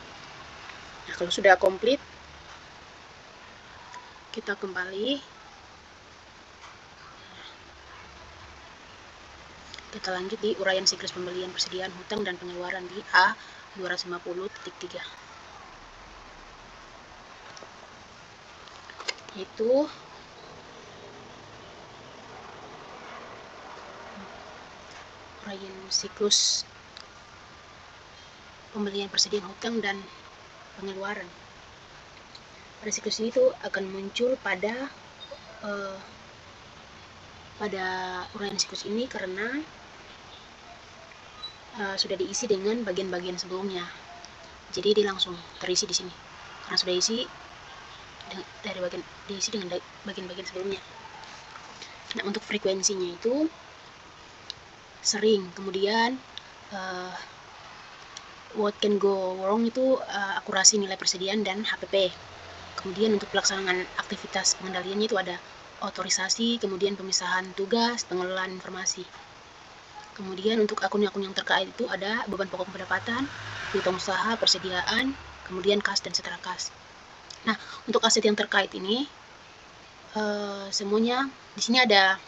Nah, kalau sudah komplit, kita kembali. Kita lanjut di uraian siklus pembelian, persediaan, hutang, dan pengeluaran di A250.3. Yaitu uraian siklus pembelian, persediaan, hutang, dan pengeluaran. Pada siklus ini itu akan muncul pada uraian siklus ini karena sudah diisi dengan bagian-bagian sebelumnya. Jadi dia langsung terisi di sini karena sudah diisi dengan bagian-bagian sebelumnya. Nah, untuk frekuensinya itu sering, kemudian what can go wrong itu akurasi nilai persediaan dan HPP. Kemudian untuk pelaksanaan aktivitas pengendaliannya itu ada otorisasi, kemudian pemisahan tugas, pengelolaan informasi. Kemudian untuk akun-akun yang terkait itu ada beban pokok pendapatan, piutang usaha, persediaan, kemudian kas dan setara kas. Nah, untuk aset yang terkait ini semuanya di sini ada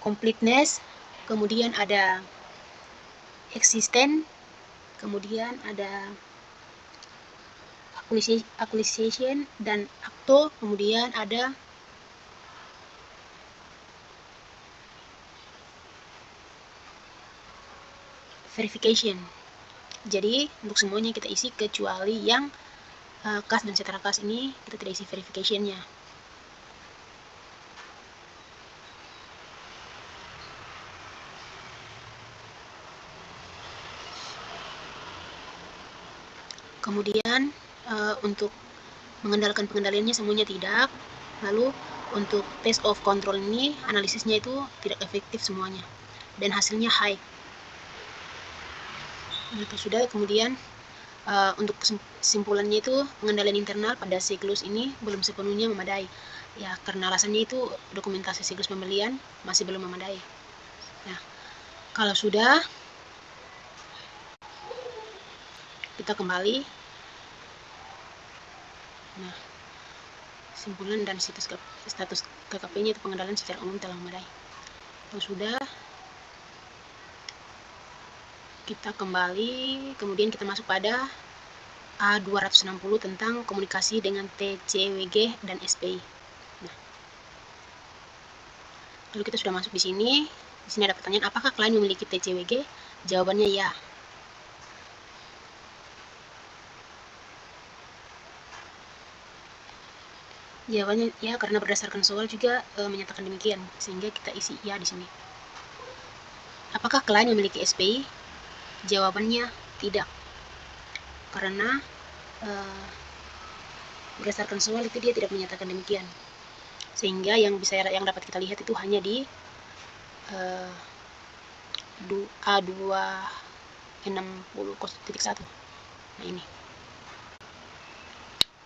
completeness, kemudian ada existent, kemudian ada acquisition dan acto, kemudian ada verification. Jadi untuk semuanya kita isi kecuali yang kas dan setara kas ini kita tidak isi verificationnya. Kemudian untuk mengandalkan pengendaliannya semuanya tidak. Lalu untuk test of control ini analisisnya itu tidak efektif semuanya dan hasilnya high. Itu sudah. Kemudian untuk kesimpulannya itu pengendalian internal pada siklus ini belum sepenuhnya memadai. Ya, karena alasannya itu dokumentasi siklus pembelian masih belum memadai. Nah, kalau sudah, kita kembali. Nah, kesimpulan dan status KKP-nya itu pengendalian secara umum telah memadai. Kalau sudah, kita kembali, kemudian kita masuk pada A260 tentang komunikasi dengan TCWG dan SPI. Nah, lalu kita sudah masuk di sini. Di sini ada pertanyaan, apakah klien memiliki TCWG? Jawabannya ya. Jawabannya ya karena berdasarkan soal juga menyatakan demikian, sehingga kita isi ya di sini. Apakah klien memiliki SPI? Jawabannya tidak, karena berdasarkan soal itu dia tidak menyatakan demikian, sehingga yang dapat kita lihat itu hanya di A260.1. Nah, ini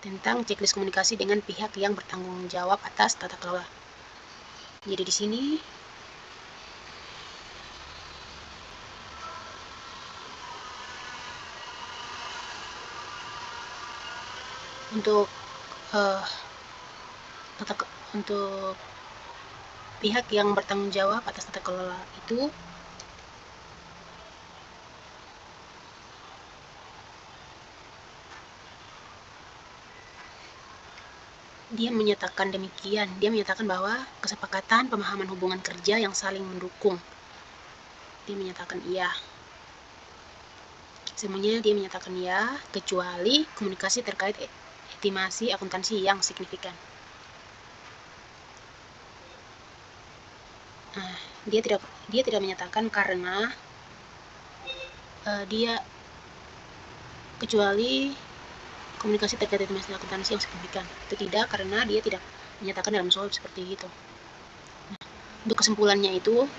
tentang checklist komunikasi dengan pihak yang bertanggung jawab atas tata kelola. Jadi di sini untuk pihak yang bertanggung jawab atas tata kelola itu dia menyatakan demikian. Dia menyatakan bahwa kesepakatan pemahaman hubungan kerja yang saling mendukung. Dia menyatakan iya. Semuanya dia menyatakan iya, kecuali komunikasi terkait estimasi akuntansi yang signifikan. Nah, dia tidak menyatakan karena dia kecuali komunikasi terkait estimasi akuntansi yang signifikan. Itu tidak, karena dia tidak menyatakan dalam soal seperti itu. Nah, untuk kesimpulannya itu,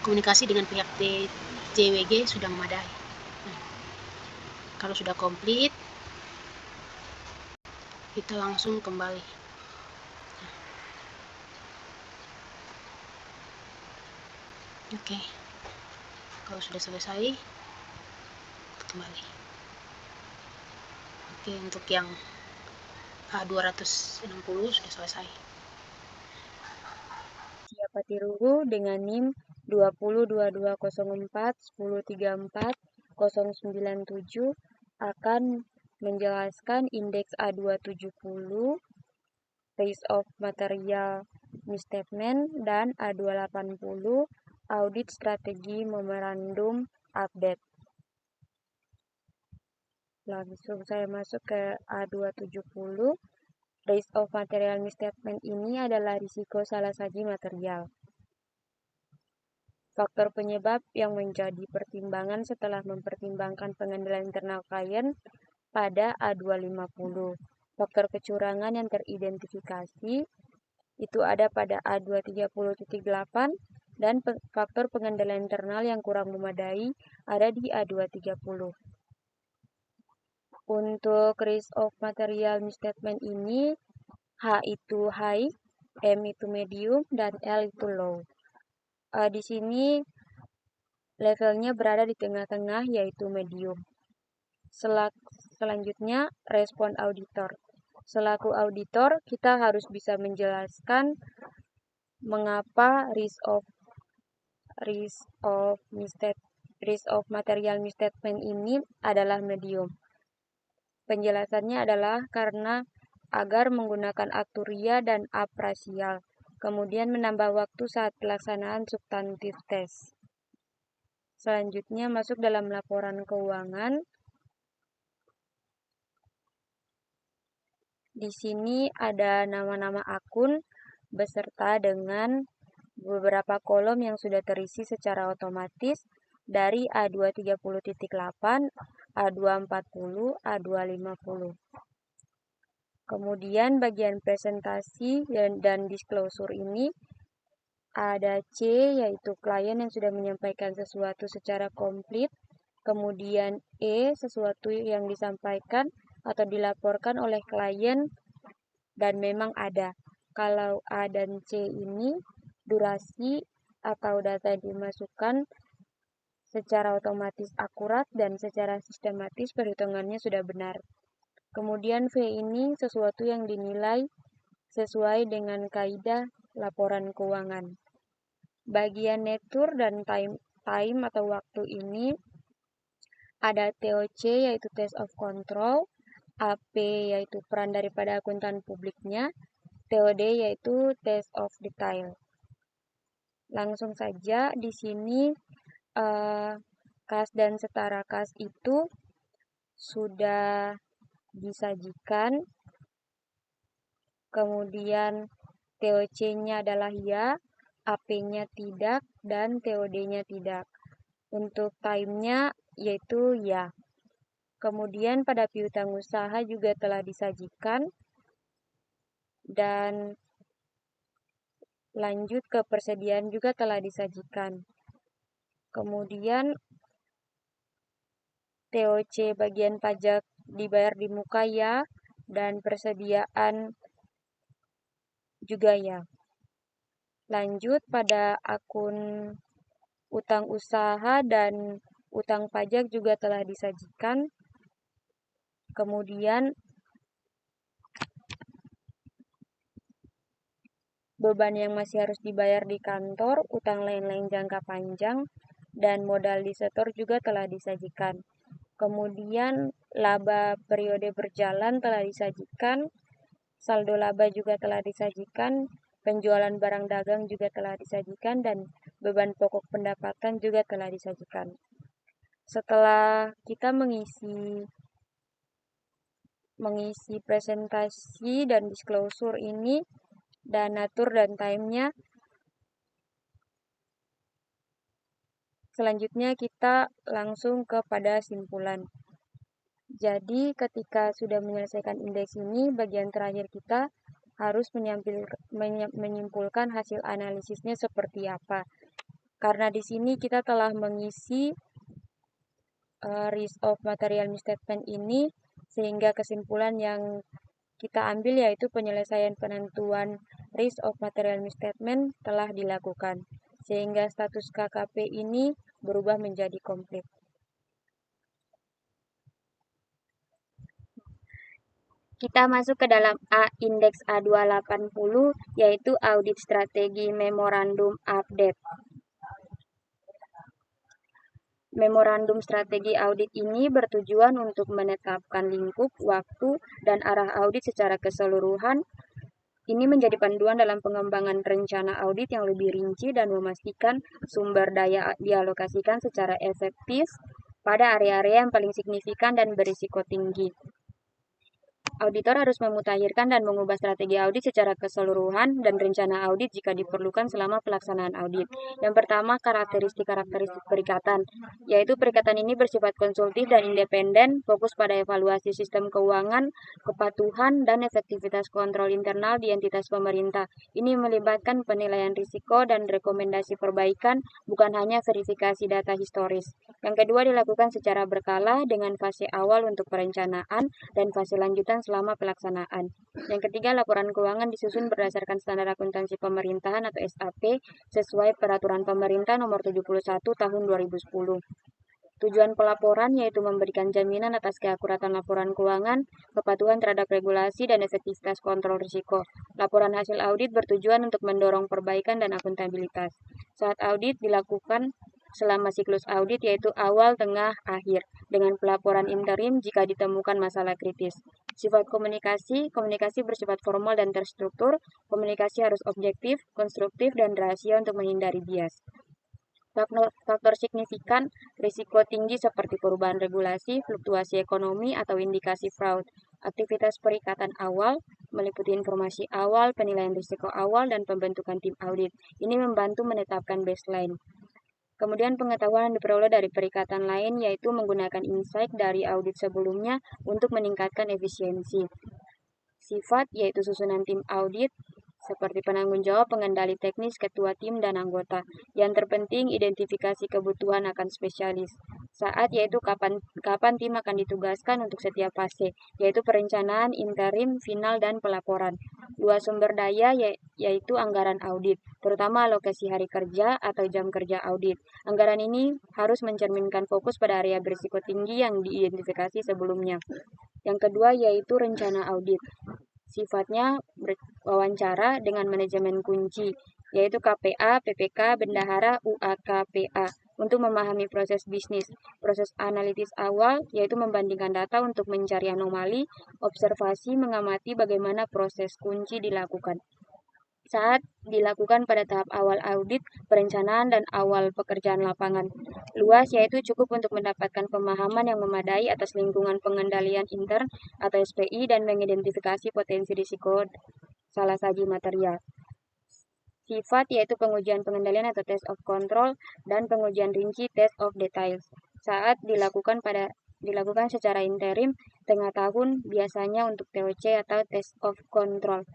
komunikasi dengan pihak JWG sudah memadai. Nah, kalau sudah komplit, kita langsung kembali. Oke, kalau sudah selesai, kembali. Oke, untuk yang A260 sudah selesai. Patiruhu dengan NIM 2022041034 akan menjelaskan indeks A270, List of Material Misstatement, dan A280, Audit Strategi Memorandum Update. Langsung saya masuk ke A270. List of Material Misstatement ini adalah risiko salah saji material. Faktor penyebab yang menjadi pertimbangan setelah mempertimbangkan pengendalian internal klien pada A250. Faktor kecurangan yang teridentifikasi itu ada pada A230.8 dan faktor pengendalian internal yang kurang memadai ada di A230. Untuk risk of material misstatement ini, H itu high, M itu medium, dan L itu low. Di sini levelnya berada di tengah-tengah, yaitu medium. Selanjutnya, respon auditor. Selaku auditor, kita harus bisa menjelaskan mengapa risk of material misstatement ini adalah medium. Penjelasannya adalah karena agar menggunakan akturia dan apresial, kemudian menambah waktu saat pelaksanaan substantif tes. Selanjutnya masuk dalam laporan keuangan. Di sini ada nama-nama akun beserta dengan beberapa kolom yang sudah terisi secara otomatis dari A230.8, A240, A250. Kemudian bagian presentasi dan disclosure ini ada C, yaitu klien yang sudah menyampaikan sesuatu secara komplit. Kemudian E, sesuatu yang disampaikan atau dilaporkan oleh klien dan memang ada. Kalau A dan C ini durasi atau data yang dimasukkan secara otomatis akurat dan secara sistematis perhitungannya sudah benar. Kemudian V ini sesuatu yang dinilai sesuai dengan kaidah laporan keuangan. Bagian nature dan time atau waktu ini ada TOC, yaitu test of control, AP yaitu peran daripada akuntan publiknya, TOD yaitu test of detail. Langsung saja di sini kas dan setara kas itu sudah disajikan. Kemudian TOC-nya adalah ya, AP-nya tidak, dan TOD-nya tidak. Untuk time-nya yaitu ya. Kemudian pada piutang usaha juga telah disajikan. Dan lanjut ke persediaan juga telah disajikan. Kemudian TOC bagian pajak dibayar di muka ya, dan persediaan juga ya. Lanjut pada akun utang usaha dan utang pajak juga telah disajikan. Kemudian beban yang masih harus dibayar di kantor, utang lain-lain jangka panjang, dan modal di setor juga telah disajikan. Kemudian laba periode berjalan telah disajikan, saldo laba juga telah disajikan, penjualan barang dagang juga telah disajikan, dan beban pokok pendapatan juga telah disajikan. Setelah kita mengisi presentasi dan disclosure ini, dan natur dan time-nya, selanjutnya kita langsung kepada simpulan. Jadi ketika sudah menyelesaikan indeks ini, bagian terakhir kita harus menyimpulkan hasil analisisnya seperti apa. Karena di sini kita telah mengisi risk of material misstatement ini, sehingga kesimpulan yang kita ambil yaitu penyelesaian penentuan risk of material misstatement telah dilakukan, sehingga status KKP ini berubah menjadi komplit. Kita masuk ke dalam indeks A280, yaitu audit strategi memorandum update. Memorandum strategi audit ini bertujuan untuk menetapkan lingkup, waktu, dan arah audit secara keseluruhan. Ini menjadi panduan dalam pengembangan rencana audit yang lebih rinci dan memastikan sumber daya dialokasikan secara efektif pada area-area yang paling signifikan dan berisiko tinggi. Auditor harus memutakhirkan dan mengubah strategi audit secara keseluruhan dan rencana audit jika diperlukan selama pelaksanaan audit. Yang pertama, karakteristik perikatan, yaitu perikatan ini bersifat konsultif dan independen, fokus pada evaluasi sistem keuangan, kepatuhan, dan efektivitas kontrol internal di entitas pemerintah. Ini melibatkan penilaian risiko dan rekomendasi perbaikan, bukan hanya verifikasi data historis. Yang kedua, dilakukan secara berkala dengan fase awal untuk perencanaan dan fase lanjutan selama pelaksanaan. Yang ketiga, laporan keuangan disusun berdasarkan standar akuntansi pemerintahan atau SAP sesuai peraturan pemerintah nomor 71 tahun 2010. Tujuan pelaporan yaitu memberikan jaminan atas keakuratan laporan keuangan, kepatuhan terhadap regulasi, dan efektivitas kontrol risiko. Laporan hasil audit bertujuan untuk mendorong perbaikan dan akuntabilitas. Saat audit dilakukan selama siklus audit yaitu awal, tengah, akhir, dengan pelaporan interim jika ditemukan masalah kritis. Sifat komunikasi bersifat formal dan terstruktur. Komunikasi harus objektif, konstruktif, dan rahasia untuk menghindari bias. Faktor signifikan risiko tinggi seperti perubahan regulasi, fluktuasi ekonomi, atau indikasi fraud. Aktivitas perikatan awal meliputi informasi awal, penilaian risiko awal, dan pembentukan tim audit. Ini membantu menetapkan baseline. Kemudian pengetahuan yang diperoleh dari perikatan lain yaitu menggunakan insight dari audit sebelumnya untuk meningkatkan efisiensi. Sifat yaitu susunan tim audit, seperti penanggung jawab, pengendali teknis, ketua tim, dan anggota. Yang terpenting, identifikasi kebutuhan akan spesialis. Saat yaitu kapan tim akan ditugaskan untuk setiap fase, yaitu perencanaan, interim, final, dan pelaporan. Luas sumber daya yaitu anggaran audit, terutama alokasi hari kerja atau jam kerja audit. Anggaran ini harus mencerminkan fokus pada area berisiko tinggi yang diidentifikasi sebelumnya. Yang kedua yaitu rencana audit. Sifatnya wawancara dengan manajemen kunci, yaitu KPA, PPK, bendahara, UAKPA, untuk memahami proses bisnis. Proses analitis awal, yaitu membandingkan data untuk mencari anomali, observasi, mengamati bagaimana proses kunci dilakukan. Saat dilakukan pada tahap awal audit, perencanaan, dan awal pekerjaan lapangan. Luas yaitu cukup untuk mendapatkan pemahaman yang memadai atas lingkungan pengendalian intern atau SPI dan mengidentifikasi potensi risiko salah saji material. Sifat yaitu pengujian pengendalian atau test of control dan pengujian rinci test of details. Saat dilakukan secara interim tengah tahun biasanya untuk TOC atau test of control,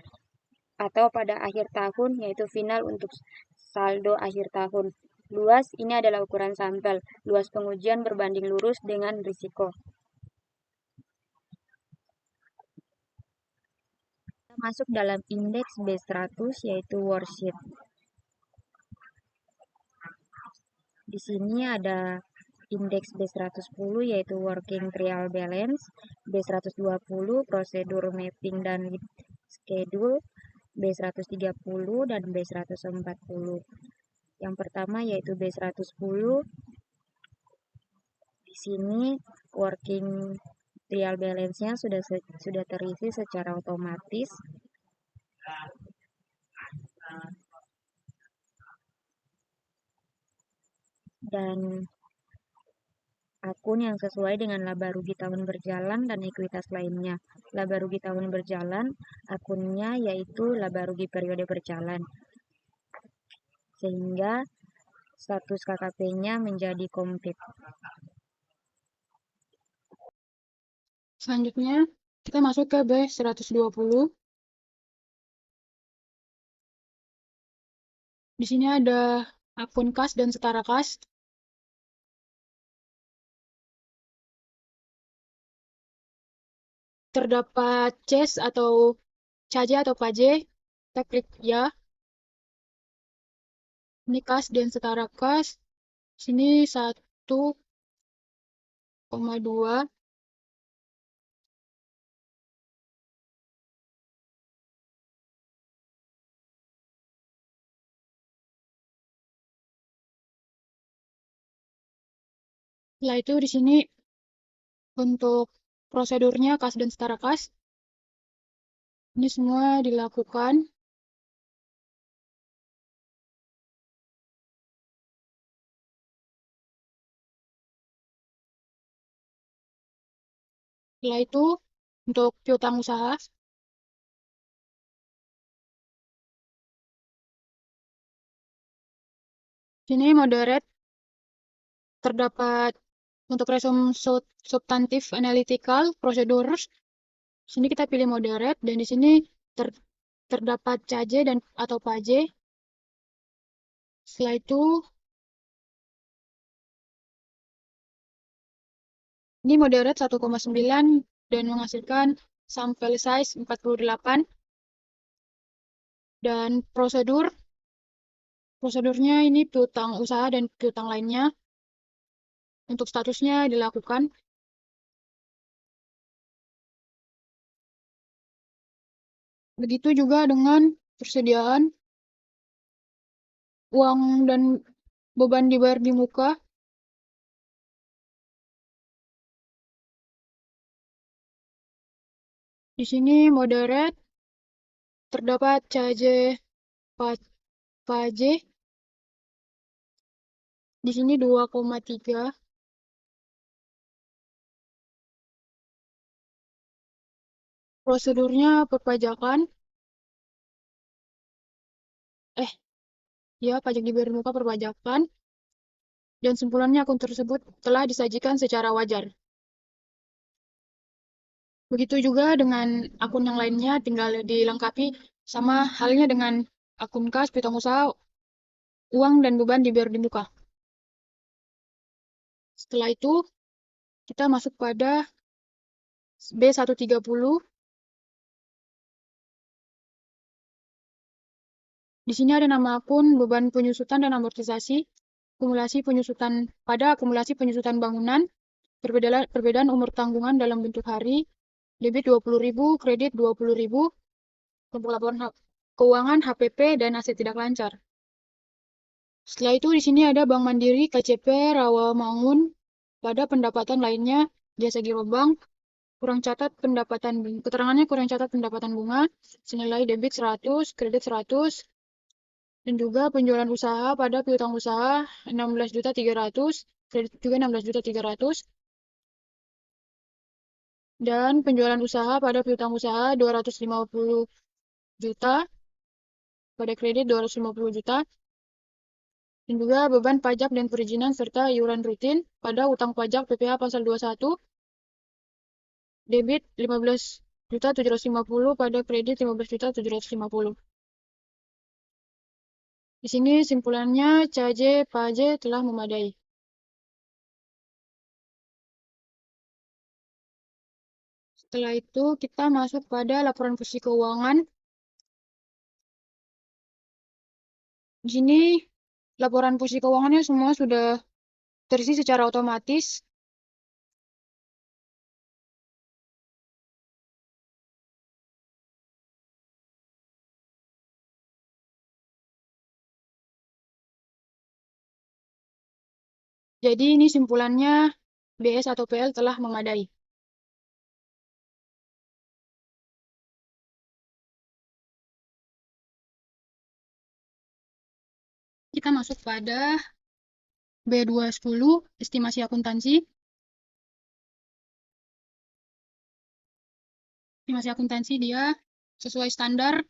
atau pada akhir tahun yaitu final untuk saldo akhir tahun. Luas ini adalah ukuran sampel. Luas pengujian berbanding lurus dengan risiko. Kita masuk dalam indeks B100 yaitu worksheet. Di sini ada indeks B110 yaitu working trial balance, B120 prosedur mapping dan schedule, B130 dan B140. Yang pertama yaitu B110. Di sini working trial balance-nya sudah terisi secara otomatis. Dan akun yang sesuai dengan laba rugi tahun berjalan dan ekuitas lainnya. Laba rugi tahun berjalan, akunnya yaitu laba rugi periode berjalan. Sehingga status KKP-nya menjadi komplit. Selanjutnya, kita masuk ke B120. Di sini ada akun kas dan setara kas. Terdapat CES atau CAJE atau PAJE. Kita klik ya. Ini kas dan setara kas. Sini 1,2. Setelah itu di sini untuk prosedurnya kas dan setara kas. Ini semua dilakukan. Setelah itu untuk piutang usaha. Sini moderate terdapat untuk resume substantif analytical procedures. Sini kita pilih moderate dan di sini terdapat CAJE dan atau PAJE. Setelah itu ini moderate 1,9 dan menghasilkan sample size 48. Dan prosedurnya ini piutang usaha dan piutang lainnya. Untuk statusnya dilakukan. Begitu juga dengan persediaan uang dan beban dibayar di muka. Di sini moderate terdapat CAJE PAJE. Di sini 2,3. Prosedurnya perpajakan. Ya, pajak dibayar di muka perpajakan. Dan simpulannya akun tersebut telah disajikan secara wajar. Begitu juga dengan akun yang lainnya, tinggal dilengkapi sama halnya dengan akun kas, piutang usaha, uang dan beban dibayar di muka. Setelah itu, kita masuk pada B130. Di sini ada nama akun, beban penyusutan dan amortisasi, akumulasi penyusutan bangunan, perbedaan umur tanggungan dalam bentuk hari, debit 20.000, kredit 20.000, untuk laporan keuangan, HPP, dan aset tidak lancar. Setelah itu di sini ada Bank Mandiri, KCP, Rawamangun. Pada pendapatan lainnya, jasa giro bank, keterangannya kurang catat pendapatan bunga, senilai debit 100, kredit 100, dan juga penjualan usaha pada piutang usaha 16.300, kredit juga 16.300, dan penjualan usaha pada piutang usaha 250 juta, pada kredit 250 juta, dan juga beban pajak dan perizinan serta iuran rutin pada utang pajak PPh pasal 21, debit 15.750 pada kredit 15.750. Di sini simpulannya CAJE PAJE telah memadai. Setelah itu kita masuk pada laporan fungsi keuangan. Di sini laporan fungsi keuangannya semua sudah terisi secara otomatis. Jadi ini simpulannya BS atau PL telah memadai. Kita masuk pada B210, estimasi akuntansi. Estimasi akuntansi dia sesuai standar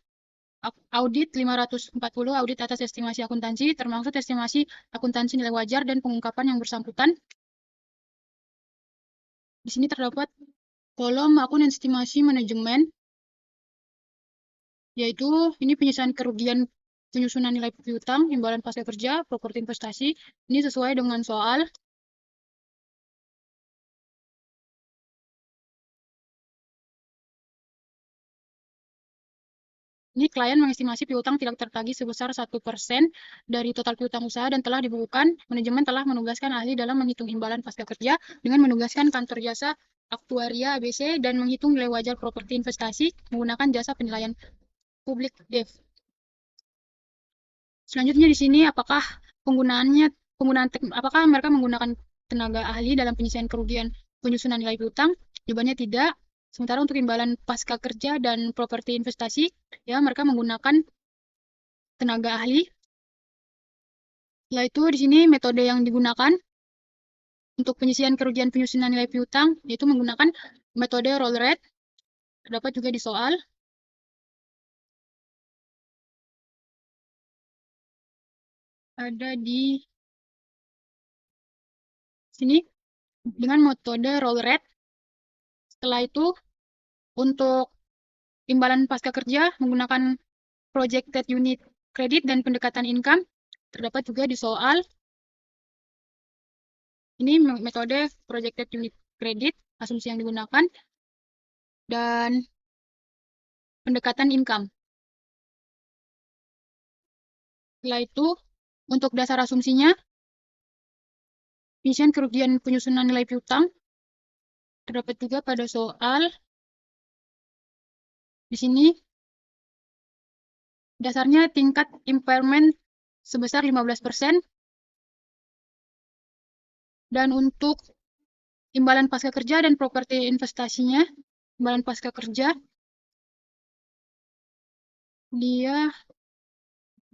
audit 540, audit atas estimasi akuntansi, termasuk estimasi akuntansi nilai wajar dan pengungkapan yang bersangkutan. Di sini terdapat kolom akun estimasi manajemen, yaitu ini penyelesaian kerugian penyusunan nilai piutang, imbalan pasca kerja, properti investasi. Ini sesuai dengan soal. Ini klien mengestimasi piutang tidak tertagih sebesar 1% dari total piutang usaha dan telah dibukukan. Manajemen telah menugaskan ahli dalam menghitung imbalan pasca kerja dengan menugaskan kantor jasa aktuaria ABC dan menghitung nilai wajar properti investasi menggunakan jasa penilaian publik DEF. Selanjutnya di sini apakah apakah mereka menggunakan tenaga ahli dalam penyelesaian kerugian penyusunan nilai piutang? Jawabannya tidak. Sementara untuk imbalan pasca kerja dan properti investasi, ya mereka menggunakan tenaga ahli. Setelah itu di sini metode yang digunakan untuk penyelesaian kerugian penyusunan nilai piutang yaitu menggunakan metode roll rate. Terdapat juga di soal. Ada di sini dengan metode roll rate. Setelah itu untuk imbalan pasca kerja menggunakan projected unit credit dan pendekatan income terdapat juga di soal. Ini metode projected unit credit, asumsi yang digunakan, dan pendekatan income. Setelah itu, untuk dasar asumsinya, penyelesaian kerugian penyusunan nilai piutang terdapat juga pada soal. Di sini, dasarnya tingkat impairment sebesar 15%, dan untuk imbalan pasca kerja dan properti investasinya, imbalan pasca kerja, dia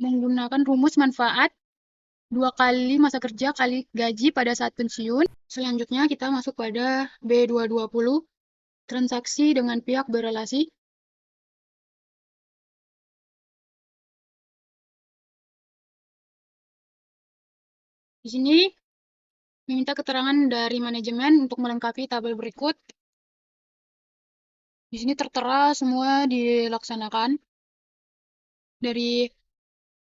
menggunakan rumus manfaat 2 kali masa kerja kali gaji pada saat pensiun. Selanjutnya kita masuk pada B220, transaksi dengan pihak berelasi. Di sini meminta keterangan dari manajemen untuk melengkapi tabel berikut. Di sini tertera semua dilaksanakan. Dari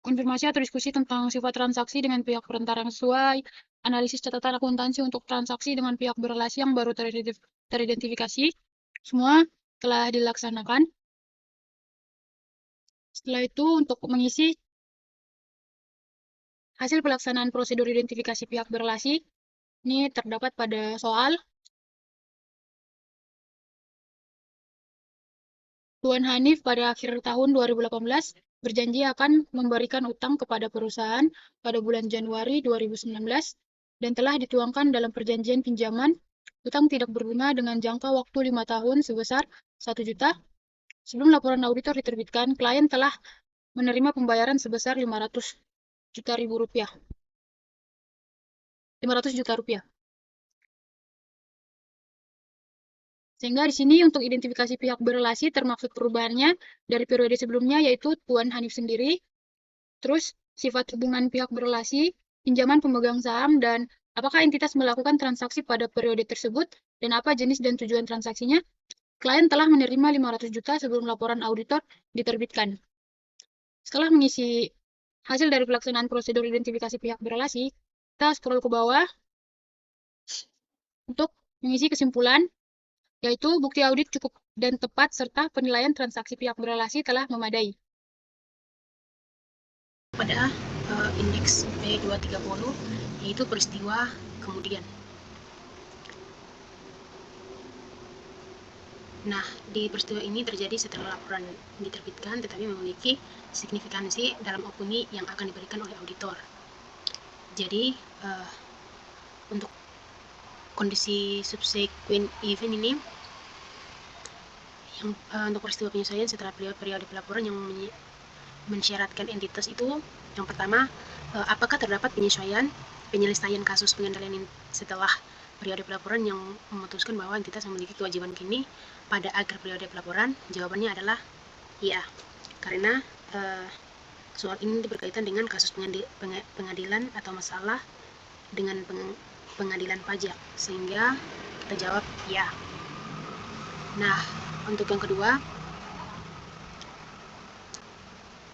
konfirmasi atau diskusi tentang sifat transaksi dengan pihak perantara yang sesuai, analisis catatan akuntansi untuk transaksi dengan pihak berelasi yang baru teridentifikasi, semua telah dilaksanakan. Setelah itu, untuk mengisi hasil pelaksanaan prosedur identifikasi pihak berelasi, ini terdapat pada soal. Tuan Hanif pada akhir tahun 2018 berjanji akan memberikan utang kepada perusahaan pada bulan Januari 2019 dan telah dituangkan dalam perjanjian pinjaman utang tidak berbunga dengan jangka waktu 5 tahun sebesar 1 juta. Sebelum laporan auditor diterbitkan, klien telah menerima pembayaran sebesar 500 juta rupiah. Sehingga di sini untuk identifikasi pihak berelasi termaksud perubahannya dari periode sebelumnya yaitu Tuan Hanif sendiri, terus sifat hubungan pihak berelasi, pinjaman pemegang saham, dan apakah entitas melakukan transaksi pada periode tersebut, dan apa jenis dan tujuan transaksinya. Klien telah menerima 500 juta sebelum laporan auditor diterbitkan. Setelah mengisi hasil dari pelaksanaan prosedur identifikasi pihak berelasi, kita scroll ke bawah untuk mengisi kesimpulan, yaitu bukti audit cukup dan tepat serta penilaian transaksi pihak berelasi telah memadai. Pada indeks B230, yaitu peristiwa kemudian. Nah, di peristiwa ini terjadi setelah laporan diterbitkan, tetapi memiliki signifikansi dalam opini yang akan diberikan oleh auditor. Jadi, untuk kondisi subsequent event ini, yang untuk peristiwa penyesuaian setelah periode pelaporan yang mensyaratkan entitas itu, yang pertama, apakah terdapat penyelesaian kasus pengendalian setelah periode pelaporan yang memutuskan bahwa entitas memiliki kewajiban kini pada akhir periode pelaporan? Jawabannya adalah iya, karena soal ini berkaitan dengan kasus pengadilan atau masalah dengan pengadilan pajak, sehingga kita jawab ya. Nah, untuk yang kedua,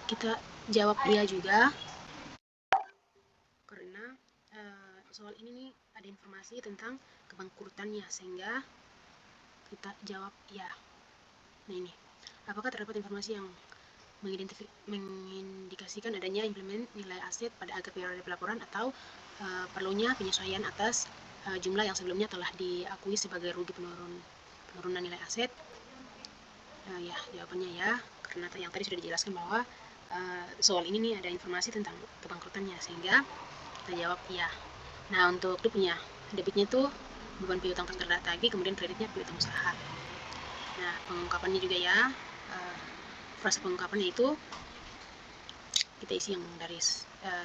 kita jawab iya juga, karena soal ini nih ada informasi tentang kebangkrutannya, sehingga kita jawab iya. Nah ini, apakah terdapat informasi yang mengindikasikan adanya implement nilai aset pada akhir periode pelaporan atau perlunya penyesuaian atas jumlah yang sebelumnya telah diakui sebagai rugi penurunan nilai aset? Ya, jawabannya ya, karena yang tadi sudah dijelaskan bahwa soal ini nih ada informasi tentang kebangkrutannya, sehingga kita jawab iya. Nah, untuk itu punya debitnya tuh beban piutang terdagih, kemudian kreditnya piutang usaha. Nah, pengungkapannya juga ya, frasa pengungkapannya itu kita isi yang dari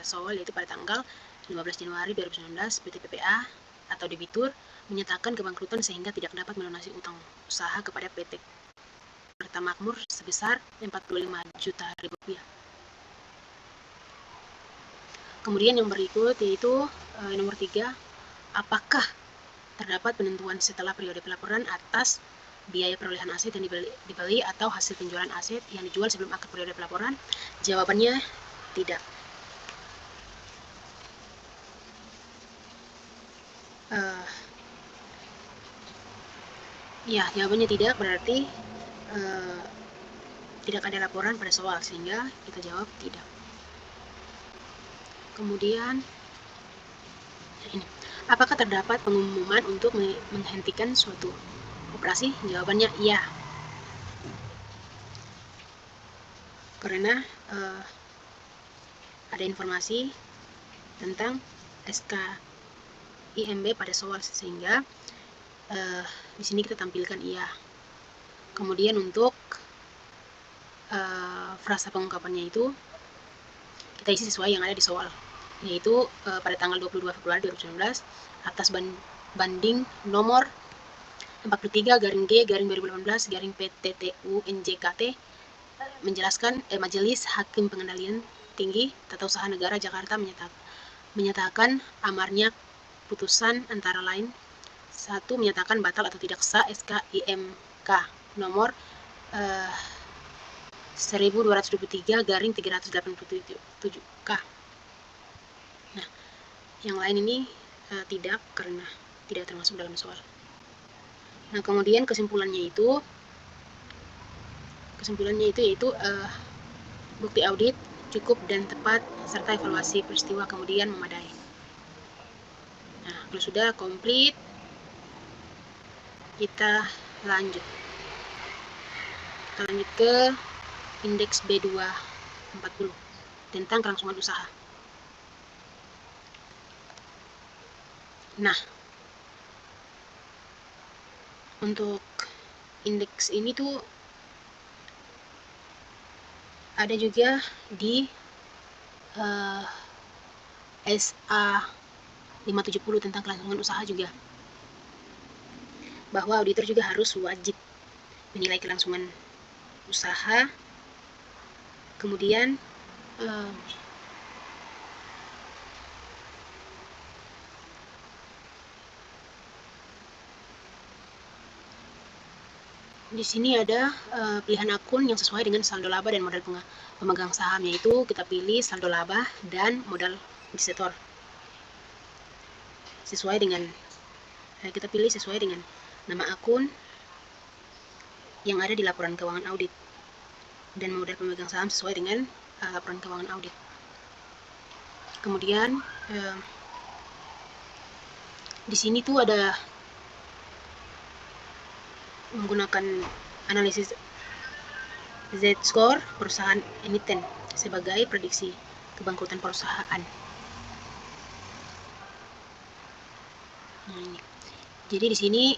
soal, yaitu pada tanggal 15 Januari 2019 PT PPA atau debitur menyatakan kebangkrutan sehingga tidak dapat melunasi utang usaha kepada PT Tirta Makmur sebesar 45 juta rupiah. Kemudian yang berikut yaitu nomor 3, apakah terdapat penentuan setelah periode pelaporan atas biaya perolehan aset yang dibeli atau hasil penjualan aset yang dijual sebelum akhir periode pelaporan? Jawabannya tidak. Ya, jawabannya tidak, berarti tidak ada laporan pada soal, sehingga kita jawab tidak. Kemudian ini, apakah terdapat pengumuman untuk menghentikan suatu operasi? Jawabannya iya, karena ada informasi tentang SKIMB pada soal, sehingga di sini kita tampilkan iya. Kemudian untuk frasa pengungkapannya itu kita isi sesuai yang ada di soal, yaitu pada tanggal 22 Februari 2019 atas banding nomor 43/G/2018/PTTU NJKT menjelaskan Majelis Hakim Pengadilan Tinggi Tata Usaha Negara Jakarta menyatakan amarnya putusan antara lain: 1. Menyatakan batal atau tidak sah SKIMK nomor 1223/387K. Nah, yang lain ini tidak, karena tidak termasuk dalam soal. Nah, kemudian kesimpulannya itu yaitu bukti audit cukup dan tepat serta evaluasi peristiwa kemudian memadai. Nah, kalau sudah komplit, kita lanjut ke indeks B240 tentang kelangsungan usaha. Nah, untuk indeks ini tuh ada juga di SA 570 tentang kelangsungan usaha juga, bahwa auditor juga harus wajib menilai kelangsungan usaha, kemudian di sini ada pilihan akun yang sesuai dengan saldo laba dan modal pemegang saham, yaitu kita pilih saldo laba dan modal investitor. Kita pilih sesuai dengan nama akun yang ada di laporan keuangan audit, dan modal pemegang saham sesuai dengan laporan keuangan audit. Kemudian di sini tuh ada menggunakan analisis Z-score perusahaan emiten sebagai prediksi kebangkrutan perusahaan. Nah, ini. Jadi di sini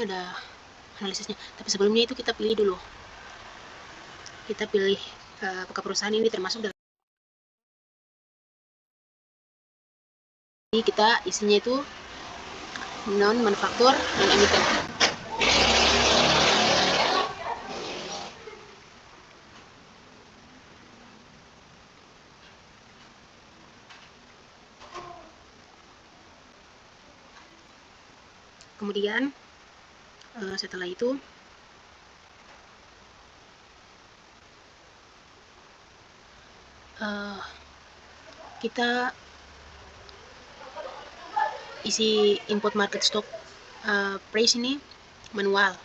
ada analisisnya. Tapi sebelumnya itu kita pilih dulu. Kita pilih apakah perusahaan ini termasuk dalam. Jadi kita isinya itu non manufaktur dan emiten. Kemudian setelah itu kita isi input market stock price ini manual.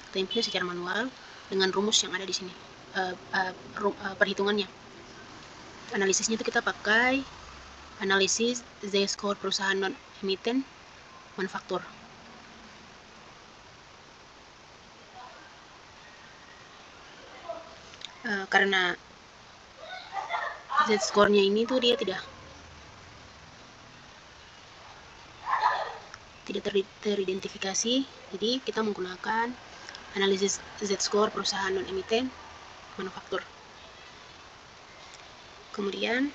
Kita inputnya secara manual dengan rumus yang ada di sini, perhitungannya. Analisisnya itu kita pakai analisis Z-score perusahaan non emiten manufaktur. Karena Z-score-nya ini tuh dia tidak teridentifikasi, jadi kita menggunakan analisis Z-score perusahaan non emiten manufaktur. Kemudian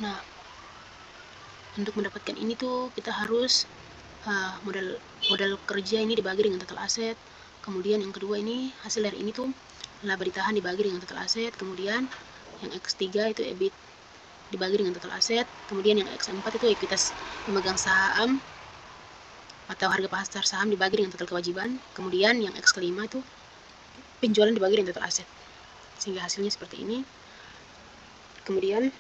nah, untuk mendapatkan ini tuh kita harus modal kerja ini dibagi dengan total aset. Kemudian yang kedua ini hasil dari ini tuh laba ditahan dibagi dengan total aset. Kemudian yang X3 itu EBIT dibagi dengan total aset. Kemudian yang X4 itu ekuitas pemegang saham atau harga pasar saham dibagi dengan total kewajiban. Kemudian yang X5 itu penjualan dibagi dengan total aset. Sehingga hasilnya seperti ini. Kemudian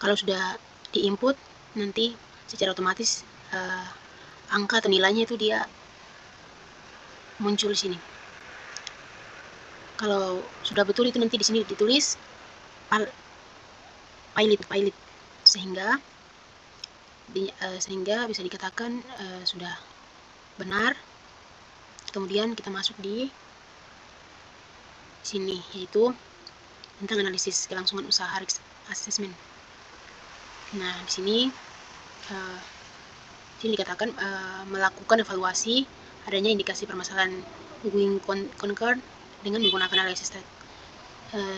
kalau sudah diinput, nanti secara otomatis angka atau nilainya itu dia muncul di sini. Kalau sudah betul itu nanti di sini ditulis pilot, sehingga bisa dikatakan sudah benar. Kemudian kita masuk di sini, yaitu tentang analisis kelangsungan usaha risk assessment. Nah, di sini dikatakan melakukan evaluasi adanya indikasi permasalahan going concern dengan menggunakan analisis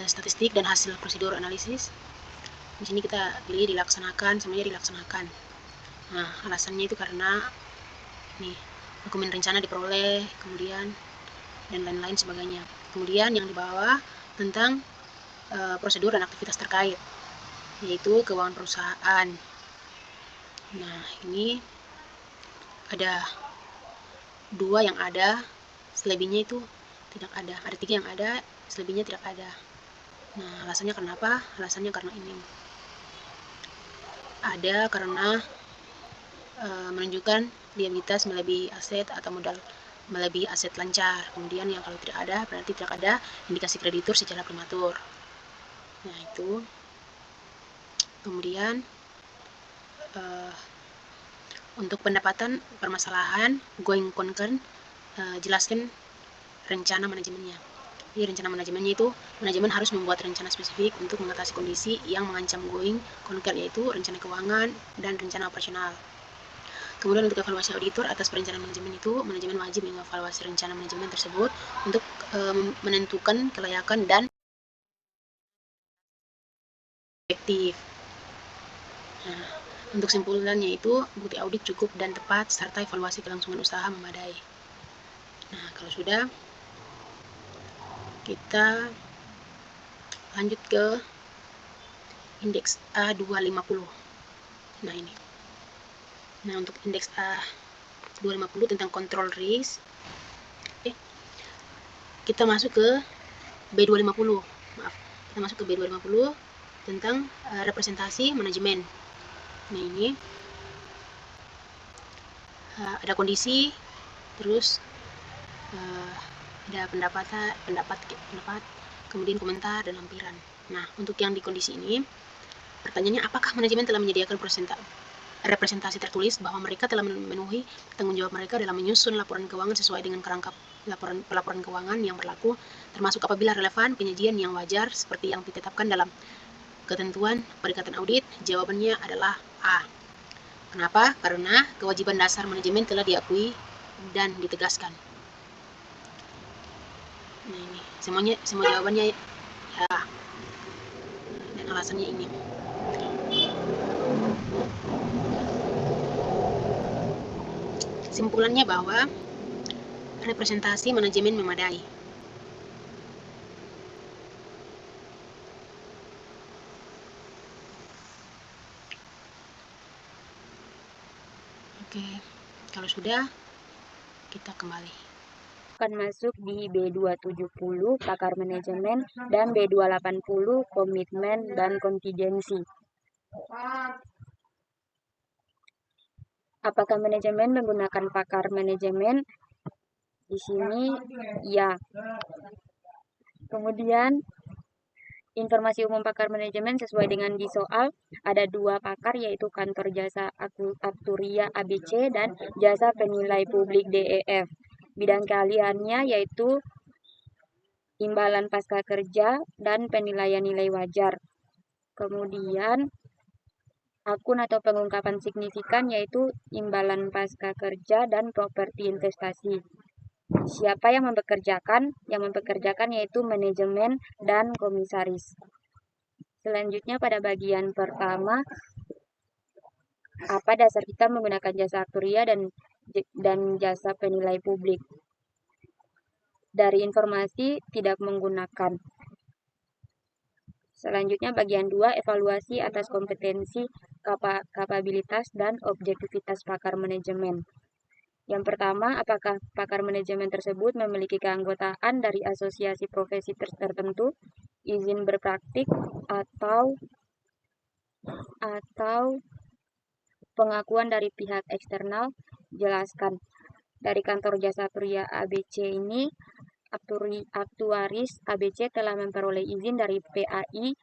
statistik dan hasil prosedur analisis. Di sini kita pilih dilaksanakan, semuanya dilaksanakan. Nah, alasannya itu karena nih dokumen rencana diperoleh, kemudian dan lain-lain sebagainya. Kemudian yang di bawah tentang prosedur dan aktivitas terkait, yaitu keuangan perusahaan. Nah, ini ada 2 yang ada, selebihnya itu tidak ada. Ada 3 yang ada, selebihnya tidak ada. Nah, alasannya kenapa? Alasannya karena ini. Ada karena menunjukkan liabilitas melebihi aset atau modal melebihi aset lancar. Kemudian yang kalau tidak ada, berarti tidak ada indikasi kreditur secara prematur. Nah, itu. Kemudian untuk pendapatan permasalahan going concern, jelaskan rencana manajemennya. Jadi rencana manajemennya itu, manajemen harus membuat rencana spesifik untuk mengatasi kondisi yang mengancam going concern, yaitu rencana keuangan dan rencana operasional. Kemudian untuk evaluasi auditor atas perencanaan manajemen itu, manajemen wajib mengevaluasi rencana manajemen tersebut untuk menentukan kelayakan dan efektif. Nah, untuk simpulannya itu, bukti audit cukup dan tepat serta evaluasi kelangsungan usaha memadai. Nah, kalau sudah, kita lanjut ke indeks A250. Nah, ini. Nah, untuk indeks A250 tentang control risk, kita masuk ke B250. Maaf, kita masuk ke B250 tentang representasi manajemen. Nah, ini ada kondisi, terus ada pendapat, kemudian komentar dan lampiran. Nah, untuk yang di kondisi ini, pertanyaannya apakah manajemen telah menyediakan representasi tertulis bahwa mereka telah memenuhi tanggung jawab mereka dalam menyusun laporan keuangan sesuai dengan kerangka pelaporan keuangan yang berlaku, termasuk apabila relevan penyajian yang wajar seperti yang ditetapkan dalam ketentuan perikatan audit. Jawabannya adalah A. Kenapa? Karena kewajiban dasar manajemen telah diakui dan ditegaskan. Nah, ini semua jawabannya ya, dan alasannya ini. Simpulannya bahwa representasi manajemen memadai. Oke, kalau sudah, kita kembali. Akan masuk di B270 pakar manajemen dan B280 komitmen dan kontingensi. Apakah manajemen menggunakan pakar manajemen? Di sini ya. Kemudian informasi umum pakar manajemen sesuai dengan di soal ada 2 pakar, yaitu kantor jasa akturia ABC dan jasa penilai publik DEF. Bidang keahliannya yaitu imbalan pasca kerja dan penilaian nilai wajar. Kemudian akun atau pengungkapan signifikan yaitu imbalan pasca kerja dan properti investasi. Siapa yang mempekerjakan? Yang mempekerjakan yaitu manajemen dan komisaris. Selanjutnya pada bagian pertama, apa dasar kita menggunakan jasa akturia dan jasa penilai publik? Dari informasi tidak menggunakan. Selanjutnya bagian 2, evaluasi atas kompetensi, kapabilitas, dan objektivitas pakar manajemen. Yang pertama, apakah pakar manajemen tersebut memiliki keanggotaan dari asosiasi profesi tertentu, izin berpraktik, atau pengakuan dari pihak eksternal? Jelaskan. Dari kantor jasa akturia ABC ini, aktuaris ABC telah memperoleh izin dari PAI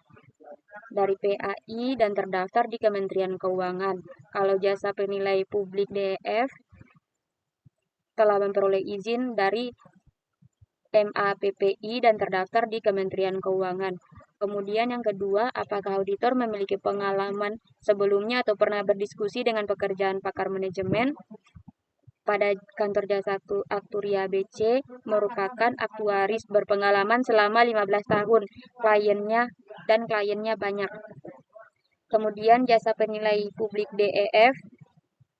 dan terdaftar di Kementerian Keuangan. Kalau jasa penilai publik DEF telah memperoleh izin dari MAPPI dan terdaftar di Kementerian Keuangan. Kemudian yang kedua, apakah auditor memiliki pengalaman sebelumnya atau pernah berdiskusi dengan pekerjaan pakar manajemen? Pada kantor jasa akturia ABC merupakan aktuaris berpengalaman selama 15 tahun, kliennya banyak. Kemudian jasa penilai publik DEF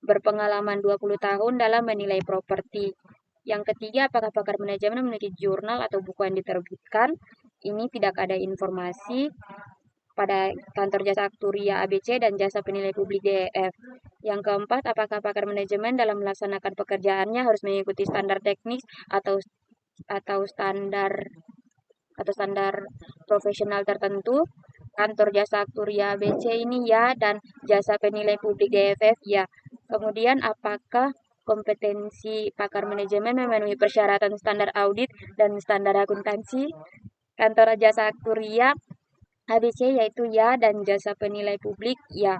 berpengalaman 20 tahun dalam menilai properti. Yang ketiga, apakah pakar manajemen memiliki jurnal atau buku yang diterbitkan? Ini tidak ada informasi pada kantor jasa akturia ABC dan jasa penilai publik DEF. Yang keempat, apakah pakar manajemen dalam melaksanakan pekerjaannya harus mengikuti standar teknis atau standar profesional tertentu? Kantor jasa akturia ABC ini ya, dan jasa penilai publik DEF ya. Kemudian apakah kompetensi pakar manajemen memenuhi persyaratan standar audit dan standar akuntansi? Kantor jasa akturia ABC yaitu ya, dan jasa penilai publik ya.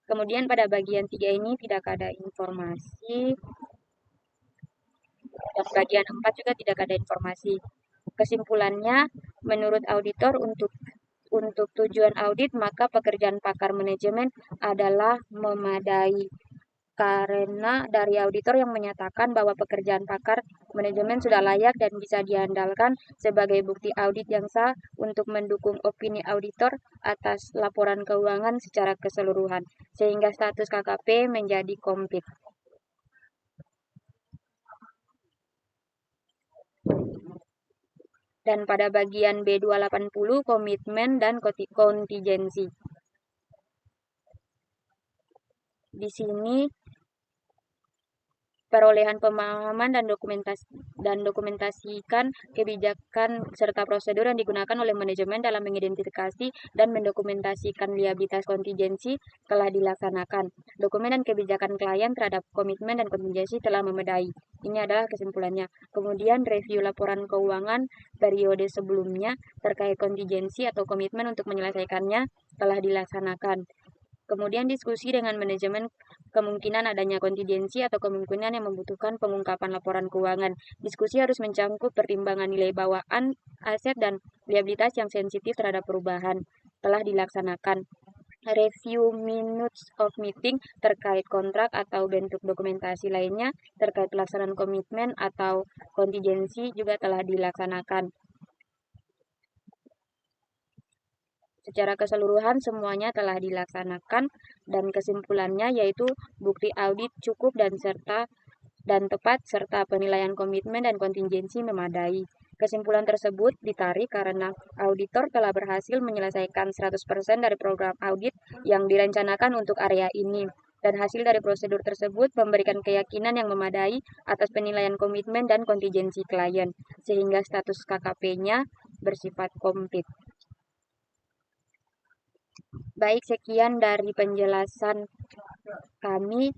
Kemudian pada bagian 3 ini tidak ada informasi. Dan bagian 4 juga tidak ada informasi. Kesimpulannya, menurut auditor untuk tujuan audit, maka pekerjaan pakar manajemen adalah memadai. Karena dari auditor yang menyatakan bahwa pekerjaan pakar manajemen sudah layak dan bisa diandalkan sebagai bukti audit yang sah untuk mendukung opini auditor atas laporan keuangan secara keseluruhan, sehingga status KKP menjadi komplit. Dan pada bagian B280, komitmen dan kontingensi. Di sini perolehan pemahaman dan dokumentasikan kebijakan serta prosedur yang digunakan oleh manajemen dalam mengidentifikasi dan mendokumentasikan liabilitas kontingensi telah dilaksanakan. Dokumen dan kebijakan klien terhadap komitmen dan kontingensi telah memadai. Ini adalah kesimpulannya. Kemudian review laporan keuangan periode sebelumnya terkait kontingensi atau komitmen untuk menyelesaikannya telah dilaksanakan. Kemudian diskusi dengan manajemen kemungkinan adanya kontingensi atau kemungkinan yang membutuhkan pengungkapan laporan keuangan. Diskusi harus mencangkup pertimbangan nilai bawaan, aset, dan liabilitas yang sensitif terhadap perubahan. Telah dilaksanakan. Review minutes of meeting terkait kontrak atau bentuk dokumentasi lainnya terkait pelaksanaan komitmen atau kontingensi juga telah dilaksanakan. Secara keseluruhan semuanya telah dilaksanakan dan kesimpulannya yaitu bukti audit cukup dan serta dan tepat, serta penilaian komitmen dan kontingensi memadai. Kesimpulan tersebut ditarik karena auditor telah berhasil menyelesaikan 100% dari program audit yang direncanakan untuk area ini. Dan hasil dari prosedur tersebut memberikan keyakinan yang memadai atas penilaian komitmen dan kontingensi klien, sehingga status KKP-nya bersifat komplit. Baik, sekian dari penjelasan kami.